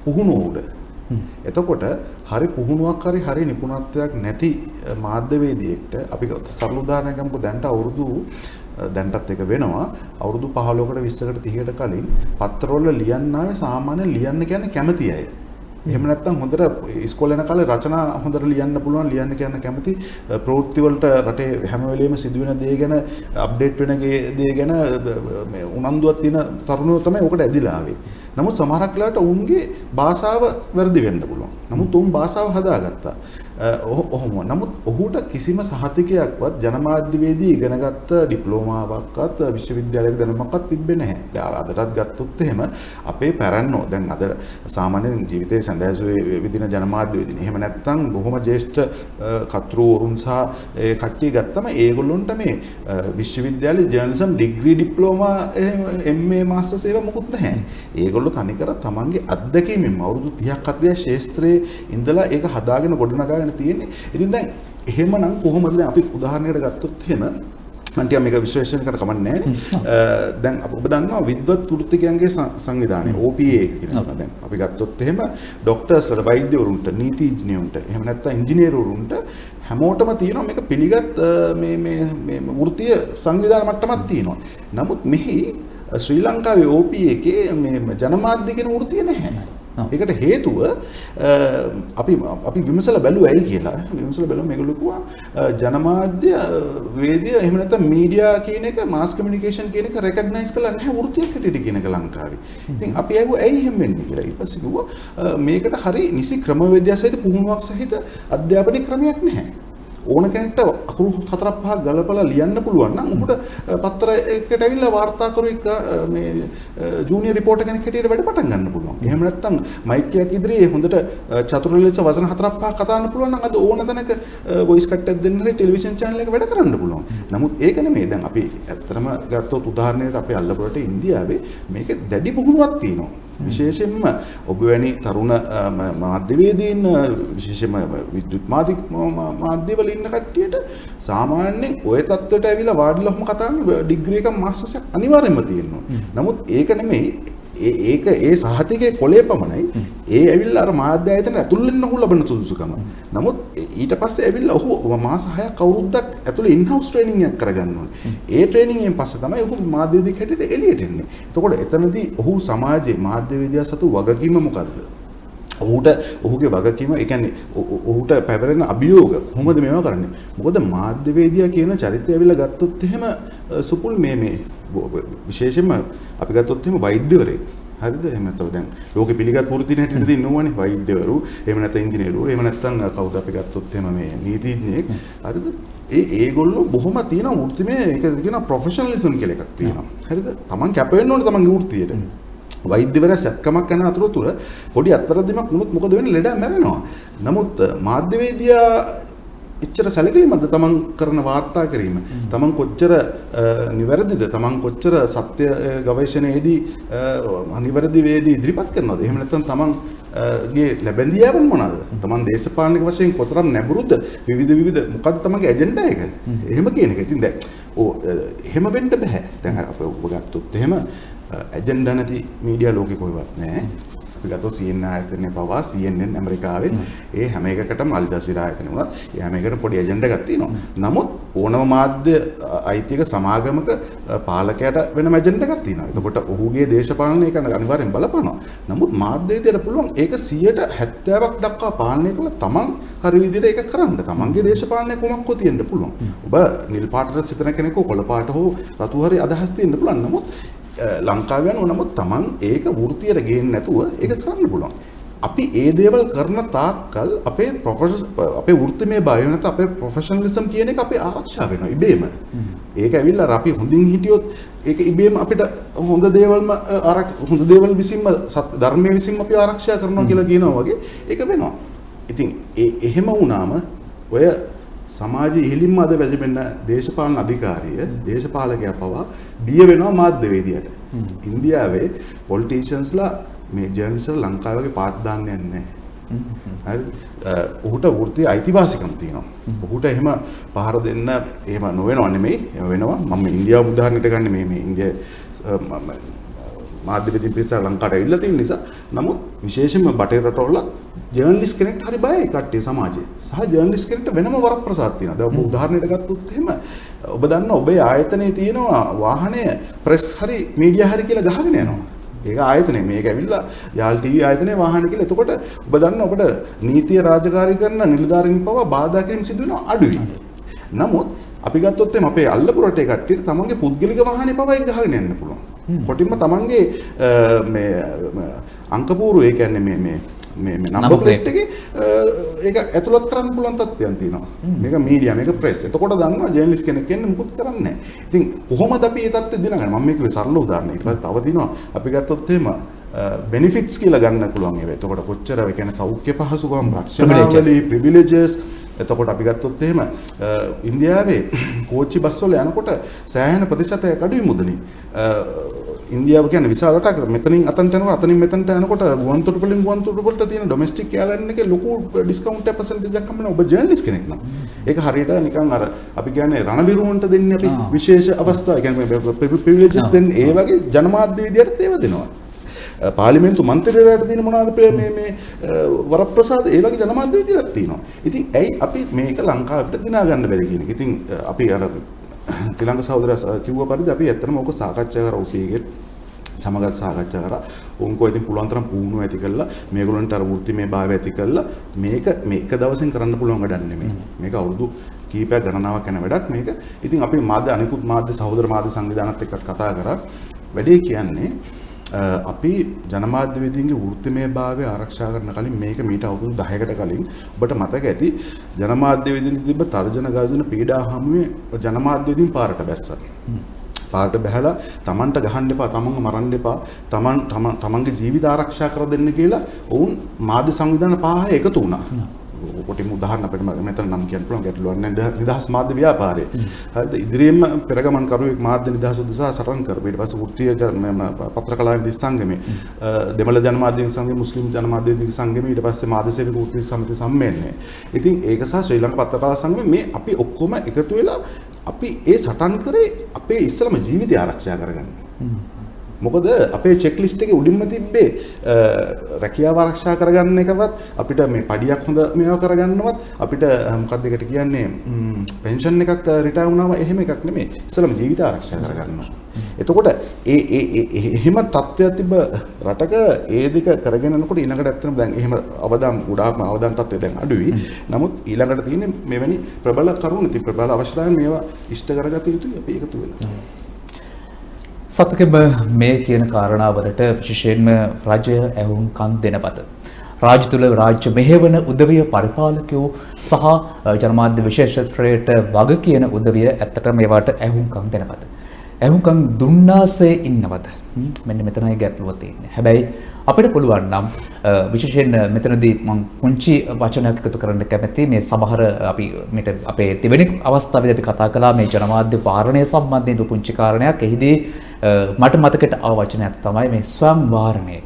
[SPEAKER 2] පුහුණුව උඩ. එතකොට හරි පුහුණුවක් හරි නිපුණත්වයක් නැති මාධ්‍යවේදියෙක්ට අපි සරල උදාහරණයක් ගමුකෝ. දැන්ටත් එක වෙනවා අවුරුදු 15කට 20කට 30කට කලින් පත්තරවල ලියන්න ආවේ සාමාන්‍ය ලියන්න කියන්නේ කැමති අය. එහෙම නැත්නම් හොඳට ඉස්කෝලේ යන කාලේ රචනා හොඳට ලියන්න පුළුවන් ලියන්න කියන කැමති ප්‍රවෘත්ති වලට රටේ හැම වෙලෙම සිදුවෙන දේ ගැන අප්ඩේට් වෙන දේ ගැන මේ උනන්දුවක් තියෙන තරුණයෝ තමයි ඔකට ඇදිලා ආවේ. නමුත් සමහරක් වෙලාවට උන්ගේ භාෂාව වැරදි වෙන්න පුළුවන්. නමුත් උන් භාෂාව හදාගත්තා. නමුත් ඔහුට කිසිම සහතිකයක්වත් ජනමාධ්‍යවේදී ඉගෙනගත්ත ඩිප්ලෝමාවක්වත් විශ්වවිද්‍යාලයක දැනුමක්වත් තිබ්බේ නැහැ. දැන් අදටත් ගත්තොත් එහෙම අපේ පැරණෝ දැන් අද සාමාන්‍යයෙන් ජීවිතේ සැඳෑසුවේ විදින ජනමාධ්‍යවේදීන්. එහෙම නැත්නම් බොහොම ජ්‍යෙෂ්ඨ කතෘවරුන් සහ ඒ කට්ටිය ගත්තම ඒගොල්ලොන්ට මේ විශ්වවිද්‍යාලේ journalism degree diploma MA masters ඒවා මොකුත් නැහැ. ඒගොල්ලෝ තනිකර තමන්ගේ අත්දැකීමෙන් අවුරුදු 30ක් 40ක් ශාස්ත්‍රයේ ඉඳලා ඒක හදාගෙන ගොඩනගාගෙන තියෙන්නේ. ඉතින් දැන් එහෙමනම් කොහොමද දැන් අපි උදාහරණයකට ගත්තොත් එහෙම මන්ට මේක විශ්ලේෂණයකට කමන්නේ නැහැ. දැන් ඔබ දන්නවා විද්වත් වෘත්තිකයන්ගේ සංවිධානය OPA එක කියනවා. දැන් අපි ගත්තොත් එහෙම ડોක්ටර්ස්ලා වෛද්‍යවරුන්ට නීතිඥයන්ට එහෙම නැත්නම් ඉංජිනේරුවරුන්ට හැමෝටම තියෙනවා මේක පිළිගත් මේ වෘත්තීය සංවිධාන මට්ටමක් තියෙනවා. නමුත් මෙහි ශ්‍රී ලංකාවේ OPA එකේ මේ ජනමාධ්‍ය කියන වෘත්තිය නැහැ. ඒකට හේතුව අපි විමසලා බැලුවයි කියලා. විමසලා බැලුවම මේගොල්ලෝ කිව්වා ජනමාධ්‍ය වේදිය එහෙම නැත්නම් මීඩියා කියන එක මාස් කමියුනිකේෂන් කියන එක රෙකග්නයිස් කරලා නැහැ වෘත්තියක් හැටියට කියන එක ලංකාවේ. ඉතින් අපි ඇහුවා ඇයි එහෙම වෙන්නේ කියලා. ඊට පස්සේ කිව්වා මේකට හරි නිසි ක්‍රමවේදයක් සහිත පුහුණුවක් සහිත අධ්‍යාපනික ක්‍රමයක් නැහැ. ඕන කෙනෙක්ට අකුරු 4-5ක් ගලපලා ලියන්න පුළුවන් නම් උඹට පත්‍රයකට ඇවිල්ලා වාර්තාකරුවෙක් මේ ජූනියර් රිපෝටර් කෙනෙක් හැටියට වැඩ පටන් ගන්න පුළුවන්. එහෙම නැත්නම් මයික් එකක් ඉදිරියේ හොඳට චතුර ලෙස වචන 4-5ක් කතා කරන්න පුළුවන් නම් අද ඕන තැනක වොයිස් කට් එකක් දෙන්න හරි ටෙලිවිෂන් channel එක වැඩ කරන්න පුළුවන්. නමුත් ඒක නෙමෙයි. දැන් අපි ඇත්තටම ගත්තොත් උදාහරණයකට අපේ අල්ලපුරට ඉන්දියාවේ මේක දැඩි පුහුණුවක් තියෙනවා. විශේෂයෙන්ම ඔබ වැනි තරුණ මාධ්‍යවේදීන් විශේෂයෙන්ම විද්‍යුත් මාධ්‍යවල ඉන්න කට්ටියට සාමාන්‍යයෙන් ওই තත්ත්වයට ඇවිල්ලා වාඩිලා ඔහොම කතා කරන ඩිග්‍රී එකක් මාස්ටර්ස් එකක් අනිවාර්යයෙන්ම තියෙනවා. නමුත් ඒක නෙමෙයි ඒ සහතිකයේ කොලේ පමණයි ඒ ඇවිල්ලා අර මාධ්‍ය ආයතන ඇතුල් වෙන්න ඔහු ලබන සුදුසුකම. නමුත් ඊට පස්සේ ඇවිල්ලා ඔහු මාස 6ක් අවුරුද්දක් ඇතුලේ ඉන්හවුස් ට්‍රේනින්ග් එකක් කරගන්න ඕනේ. ඒ ට්‍රේනින්ග් එකෙන් පස්සේ තමයි ඔහු මාධ්‍යවේදියෙක් හැටියට එළියට එන්නේ. එතකොට එතනදී ඔහු සමාජයේ මාධ්‍යවේදියා සතු වගකීම මොකද්ද? ඔහුගේ වගකීම ඒ කියන්නේ ඔහුට පැවරෙන අභියෝග කොහොමද මේවා කරන්නේ? මොකද මාධ්‍යවේදියා කියන චරිතය ඇවිල්ලා ගත්තොත් එහෙම සුපුල් මේ විශේෂයෙන්ම අපි ගත්තොත් එහෙම වෛද්‍යවරයෙක්. හරිද? එහෙම නැත්නම් දැන් ලෝකෙ පිළිගත් වෘත්තින හැටියට ඉන්නවනේ වෛද්‍යවරු, එහෙම නැත්නම් ඉංජිනේරුවරු, එහෙම නැත්නම් කවුද අපි ගත්තොත් එහෙම මේ නීතිඥයෙක්. හරිද? ඒගොල්ලෝ බොහොම තියෙන වෘත්තිමය ඒක කියනවා ප්‍රොෆෙෂනලිසම් කියලා එකක් තියෙනවා. හරිද? Taman කැප වෙන්න ඕනේ තමන්ගේ වෘත්තියට. වෛද්‍යවරයා සැත්කමක් කරන අතරතුර පොඩි අත්වැරදීමක් වුණොත් මොකද වෙන්නේ? ලෙඩ මැරෙනවා. නමුත් මාධ්‍යවේදියා එච්චර සැලකිලිමත්ද තමන් කරන වාර්තා කිරීම? තමන් කොච්චර නිවැරදිද? තමන් කොච්චර සත්‍ය ගවේෂණයේදී නිවැරදි වේදී ඉදිරිපත් කරනවද? එහෙම නැත්නම් තමන් ගේ ලැබෙන්දියාවන් මොනවාද? තමන් දේශපාලනික වශයෙන් කොතරම් නැඹුරුද? විවිධ මොකද්ද තමන්ගේ ඇජෙන්ඩා එක? එහෙම කියන එක. ඉතින් දැන් එහෙම වෙන්න බෑ. දැන් අපි ඔබ ගත්තොත් එහෙම ඇජෙන්ඩා නැති මීඩියා ලෝකෙ කොහෙවත් නැහැ. අපි ගත්තොත් CNN ආයතනයේ පවා CNN ඇමරිකාවේ ඒ හැම එකකටම අල් ජසීරා ආයතනය වුණත් ඒ හැම එකකට පොඩි ඇජෙන්ඩා එකක් තියෙනවා. නමුත් ඕනම මාධ්‍ය අයිතියක සමාගමක පාලකයට වෙන මැජෙන්ඩ එකක් තියෙනවා. එතකොට ඔහුගේ දේශපාලනය ඒක අනිවාර්යෙන් බලපානවා. නමුත් මාධ්‍ය විදියට පුළුවන් ඒක 70% දක්වා පාලනය කළා තමන් හරි විදියට ඒක කරන්න. තමන්ගේ දේශපාලනය කොමක්කෝ තියෙන්න පුළුවන්. ඔබ නිල් පාටට සිතන කෙනෙකු කොළ පාට හෝ රතු හරි අදහස් තියෙන්න පුළුවන්. නමුත් ලංකාවේ යන නමුත් තමන් ඒක වෘත්තියට ගේන්න නැතුව ඒක කරන්න පුළුවන්. අපි ඒ දේවල් කරන තාක්කල් අපේ වෘත්තිමය භාවය නැත්නම් අපේ ප්‍රොෆෙෂනලිසම් කියන එක අපේ ආරක්ෂා වෙනවා ඉබේම. ඒක ඇවිල්ලා අපි හොඳින් හිටියොත් ඒක ඉබේම අපිට හොඳ දේවල් විසින්ම ධර්මයේ විසින්ම අපි ආරක්ෂා කරනවා කියලා කියනවා වගේ ඒක වෙනවා. ඉතින් එහෙම වුණාම ඔය සමාජයේ ඉහළින්ම අද වැජෙන්න දේශපාලන අධිකාරිය දේශපාලකයා පවා බිය වෙනවා මාධ්‍යවේදියට. ඉන්දියාවේ පොලිටිෂියන්ස්ලා මේ ජර්නලිස්ට්ලා ලංකාවේ වගේ පාට දාන්නේ නැහැ. හරි. ඔහුට වෘත්තීය අයිතිවාසිකම් තියෙනවා. ඔහුට එහෙම පහර දෙන්න එහෙම නොවෙනව නෙමෙයි. එහෙම වෙනවා. මම ඉන්දියාව උදාහරණයට ගන්න මේ ඉන්දියා මාධ්‍යවේදීන් පිරිස ලංකාවට ඇවිල්ලා තියෙන නිසා. නමුත් විශේෂයෙන්ම බටහිර රටවල ජර්නලිස්ට් කෙනෙක්ට හරි බයයි කට්ටිය සමාජයේ. සහ ජර්නලිස්ට් කෙනෙක්ට වෙනම වරප්‍රසාද තියෙනවා. දැන් ඔබ උදාහරණයක් ගත්තොත් එහෙම ඔබ දන්නවා ඔබේ ආයතනයේ තියෙනවා වාහනය ප්‍රෙස් හරි මීඩියා හරි කියලා ගහගෙන යනවා. ඒක ආයතනය මේක ඇවිල්ලා YARLTV ආයතනයේ වාහන කියලා. එතකොට ඔබ දන්නවා ඔබට නීතිය රාජකාරී කරන නිලධාරීන් පවා බාධා කිරීම සිදු වෙනවා අඩුයි. නමුත් අපි ගත්තොත් එimhe අපේ අල්ලපු රටේ කට්ටියට තමන්ගේ පුද්ගලික වාහනේ පවා ඒක ගහගෙන යන්න පුළුවන්. කොටින්ම තමන්ගේ මේ අංකපූරු ඒ කියන්නේ මේ නම්බර් ප්ලේට් එකේ ඒක ඇතුළත් කරන්න පුළුවන් තත්ත්වයන් තියෙනවා. මේක මීඩියා මේක ප්‍රෙස්. එතකොට දන්නවා ජර්නලිස්ට් කෙනෙක් කියන්නේ මුකුත් කරන්නේ නැහැ. ඉතින් කොහොමද අපි මේ තත්ත්වෙ දිනගන්නේ? මම මේක සරල උදාහරණයක්. ඊට පස්සේ තව තියෙනවා අපි ගත්තොත් එහෙම බෙනිෆිට්ස් කියලා ගන්න පුළුවන් ඒවා. එතකොට කොච්චර ඒ කියන්නේ සෞඛ්‍ය පහසුකම් රක්ෂණාවලි ප්‍රිවිලේජස්. එතකොට අපි ගත්තොත් එහෙම ඉන්දියාවේ කෝච්චි බස් වල යනකොට සෑහෙන ප්‍රතිශතයක් අඩුයි මුදලින්. ඉන්දියාව කියන්නේ විශාල රටක්. මෙතනින් අතනට යනකොට අතනින් මෙතනට යනකොට ගුවන්තොටුපළින් ගුවන්තොටුපළට තියෙන ඩොමෙස්ටික් එයාලයින් එකේ ලොකු ඩිස්කවුන්ට් එක පර්සන්ටේජ් එකක් හම්බෙනවා ඔබ ජර්නලිස්ට් කෙනෙක් නම්. ඒක හරියට නිකන් අර අපි කියන්නේ රණවිරුවන්ට දෙන්නේ අපි විශේෂ අවස්ථා. ඒ කියන්නේ ප්‍රිවිලේජස් දෙන්නේ ඒ වගේ ජනමාධ්‍ය විදියට ඒව දෙනවා. පාර්ලිමේන්තු මන්ත්‍රීවරයාට දෙන මොනවද මේ වරප්‍රසාද ඒ වගේ ජනමාධ්‍ය විදියට තියෙනවා. ඉතින් ඇයි අපි මේක ලංකාවට දිනා ගන්න බැරි කියන එක. ඉතින් අපි අර තිලංග සහෝදරයා කිව්ව පරිදි අපි ඇත්තටම ඕක සාකච්ඡා කරා උපීගෙත් සමග සාකච්ඡා කරා. උන්කෝ ඉතින් පුළුවන් තරම් පුහුණුව ඇති කළා මේගොල්ලන්ට අර වෘත්තිමය භාවය ඇති කළා මේක එක දවසින් කරන්න පුළුවන් වැඩක් නෙමෙයි. මේක අවුරුදු කීපයක් ගණනාවක් යන වැඩක් මේක. ඉතින් අපි අනිකුත් මාධ්‍ය සහෝදර මාධ්‍ය සංවිධානත් එක්ක කතා කරා. වැඩේ කියන්නේ අපි ජනමාධ්‍යවේදීන්ගේ වෘත්තිමය භාවය ආරක්ෂා කරන කලින් මේක මීට අවුරුදු 10කට කලින් ඔබට මතක ඇති ජනමාධ්‍යවේදීන් තිබ්බ තර්ජන ගර්ජන පීඩා හමුවේ ජනමාධ්‍යවේදීන් පාරට බැස්සා. පාරට බැහැලා Tamanට ගහන්න එපා, Tamanව මරන්න එපා, Tamanගේ ජීවිත ආරක්ෂා කර දෙන්න කියලා වුන් මාධ්‍ය සංවිධාන පහේ එකතු වුණා. කොටිම උදාහරණ අපිට මෙතන නම් කියන්න පුළුවන් ගැටලුවක් නැහැ. නිදහස් මාධ්‍ය ව්‍යාපාරය. හරිද? ඉදිරියෙන්ම පෙරගමන් කරුවෙක් මාධ්‍ය නිදහස උදෙසා සටන් කරපු. ඊට පස්සේ වෘත්තීය පත්‍රකලාවේ දිස් සංගමේ, දෙමළ ජනමාධ්‍ය සංගමේ, මුස්ලිම් ජනමාධ්‍ය සංගමේ, ඊට පස්සේ මාධ්‍ය සේවක වෘත්තීය සමිති සම්මේලනය. ඉතින් ඒක සහ ශ්‍රී ලංකා පත්‍රකලා සංගමේ මේ අපි ඔක්කොම එකතු වෙලා අපි ඒ සටන් කරේ අපේ ඉස්සලම ජීවිතය ආරක්ෂා කරගන්න. මොකද අපේ චෙක් ලිස්ට් එකේ උඩින්ම තිබ්බේ රැකියාව ආරක්ෂා කරගන්න එකවත් අපිට මේ පඩියක් හොඳ මේවා කරගන්නවත් අපිට මොකක්ද ඒකට කියන්නේ පෙන්ෂන් එකක් රිටයර් වුණාම එහෙම එකක් නෙමෙයි ඉස්සෙල්ලාම ජීවිත ආරක්ෂා කරගන්නවා. එතකොට එහෙම තත්ත්වයක් තිබ්බ රටක ඒ දෙක කරගෙන යනකොට ඊළඟට ඇත්තටම දැන් එහෙම ගොඩාක්ම අවදාන තත්ත්වය දැන් අඩුයි. නමුත් ඊළඟට තියෙන්නේ මෙවැනි ප්‍රබල කරුණු ඉතින් ප්‍රබල අවශ්‍යතාවයන් මේවා ඉෂ්ට කරගත යුතුයි අපි එකතු වෙලා.
[SPEAKER 1] සතකෙම මේ කියන කාරණාවලට විශේෂයෙන්ම රජය ඇහුම්කන් දෙනපත. රාජ්‍ය තුල රාජ්‍ය මෙහෙවන උදවිය පරිපාලකයෝ සහ ජනමාධ්‍ය විශේෂත්වයට වග කියන උදවිය ඇත්තට මේවට ඇහුම්කන් දෙනපත. ඇහුම්කන් දුන්නාසේ ඉන්නවද? මෙන්න මෙතනයි ගැටලුව තියෙන්නේ. හැබැයි අපිට පුළුවන් නම් විශේෂයෙන් මෙතනදී මම පුංචි වචනයක් එකතු කරන්න කැමතියි. මේ සමහර අපි මෙට අපේ දෙවෙනි අවස්ථාවේදී අපි කතා කළා මේ ජනමාධ්‍ය වාරණය සම්බන්ධයෙන් පුංචි කාරණයක්. එහිදී මට මතකයට ආව වචනයක් තමයි මේ ස්වයං වාරණය.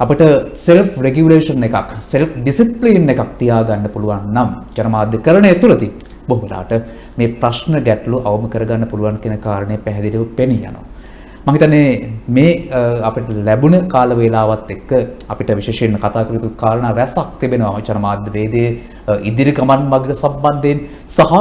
[SPEAKER 1] අපිට self regulation එකක්, self discipline එකක් තියාගන්න පුළුවන් නම් ජනමාධ්‍යකරණය තුළදී බොහෝ වෙලාවට මේ ප්‍රශ්න ගැටලු අවම කරගන්න පුළුවන් කියන කාරණේ පැහැදිලිව පෙනී යනවා. මම හිතන්නේ මේ අපිට ලැබුණ කාල වේලාවත් එක්ක අපිට විශේෂයෙන් කතා කර යුතු කාරණා රැසක් තිබෙනවා ජනමාධ්‍ය වේදයේ ඉදිරි ගමන් මඟ සම්බන්ධයෙන් සහ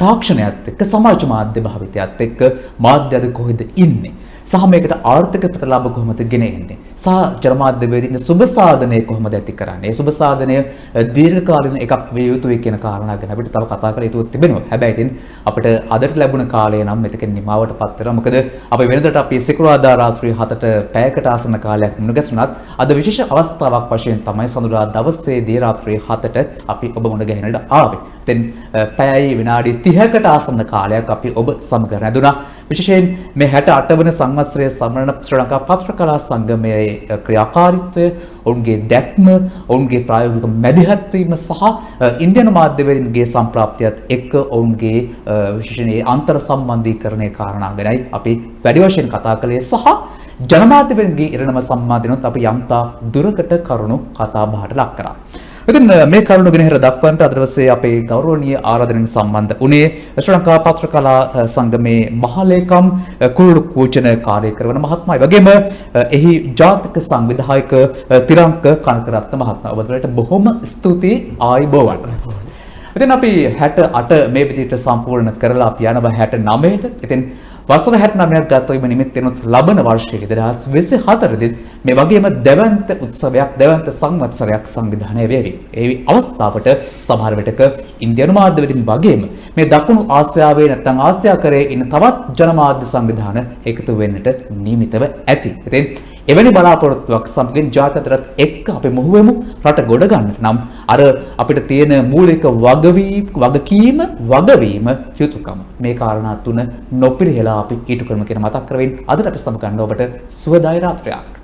[SPEAKER 1] තාක්ෂණයත් එක්ක සමාජ මාධ්‍ය භාවිතයත් එක්ක මාධ්‍ය අද කොහෙද ඉන්නේ සහ මේකට ආර්ථික ප්‍රතිලාභ කොහොමද ගෙන එන්නේ සහ ජනමාධ්‍යවේදීන් සුබ සාධනය කොහොමද ඇති කරන්නේ ඒ සුබ සාධනය දීර්ඝකාලීන එකක් විය යුතුයි කියන කාරණා ගැන අපිට තව කතා කර යුතු තිබෙනවා. හැබැයි ඉතින් අපිට අදට ලැබුණ කාලය නම් මෙතකින් නිමාවටපත් වෙනවා. මොකද අපි වෙනදට අපි සිකුරාදා රාත්‍රියේ 7ට පැයකට ආසන්න කාලයක් මුණ ගැසුණත් අද විශේෂ අවස්ථාවක් වශයෙන් තමයි සඳුදා දවසේදී රාත්‍රියේ 7ට අපි ඔබ මුණ ගැහෙන්නට ආවේ. ඉතින් පැයයි විනාඩි 30කට ආසන්න කාලයක් අපි ඔබ සමග රැඳුණා. විශේෂයෙන් මේ 68 වන සංවත්සරයේ සමරන ශ්‍රී ලංකා පත්‍රකලා සංගමයේ ක්‍රියාකාරීත්වය, ඔවුන්ගේ දැක්ම, ඔවුන්ගේ ප්‍රායෝගික මැදිහත් වීම සහ ඉන්දියානු මාධ්‍යවේදීන්ගේ සම්ප්‍රාප්තියත් එක්ක ඔවුන්ගේ විශේෂයෙන් අන්තර් සම්බන්ධීකරණයේ කාරණා ගැනයි අපි වැඩි වශයෙන් කතා කළේ සහ ජනමාධ්‍යවේදීන්ගේ ඉරණම සම්මාදිනොත් අපි යම්තා දුරකට කරුණු කතා බහට ලක් කරා. ඉතින් මේ කරුණු ගෙනහැර දක්වන්නට අද දවසේ අපේ ගෞරවනීය ආරාධනෙන් සම්බන්ධ වුණේ ශ්‍රී ලංකා පත්‍රකලා සංගමේ මහලේකම් කුරුළු කූචන කාර්ය කරන මහත්මයා. වගේම එහි ජාතික සංවිධායක තිරංක කනකරත්න මහත්මයා. ඔබට බොහොම ස්තුතියි ආයුබෝවන්. ඉතින් අපි 68 මේ විදිහට සම්පූර්ණ කරලා අපි යනවා 69ට. ඉතින් වසර 69ක් ගත වීම නිමිත්තෙනුත් ලබන වර්ෂයේ 2024 දී මේ වගේම දැවැන්ත උත්සවයක් දැවැන්ත සංවත්සරයක් සංවිධානය වේවි. ඒ අවස්ථාවට සමහර විටක ඉන්දියානු මාධ්‍යවේදීන් වගේම මේ දකුණු ආසියාවේ නැත්නම් ආසියාකරයේ ඉන්න තවත් ජනමාධ්‍ය සංවිධාන එකතු වෙන්නට නියමිතව ඇති. ඉතින් එවැනි බලාපොරොත්තුවක් සමගින් ජාත්‍යන්තරත් එක්ක අපි මොහුවෙමු රට ගොඩ ගන්නට නම් අර අපිට තියෙන මූලික වගකීම වගවීම යුතුයකම මේ කාරණා තුන නොපිරිහෙලා අපි ඊට කරමු කියන මතක් කරමින් අදට අපි සමගන්න ඔබට සුවදායි රාත්‍රියක්.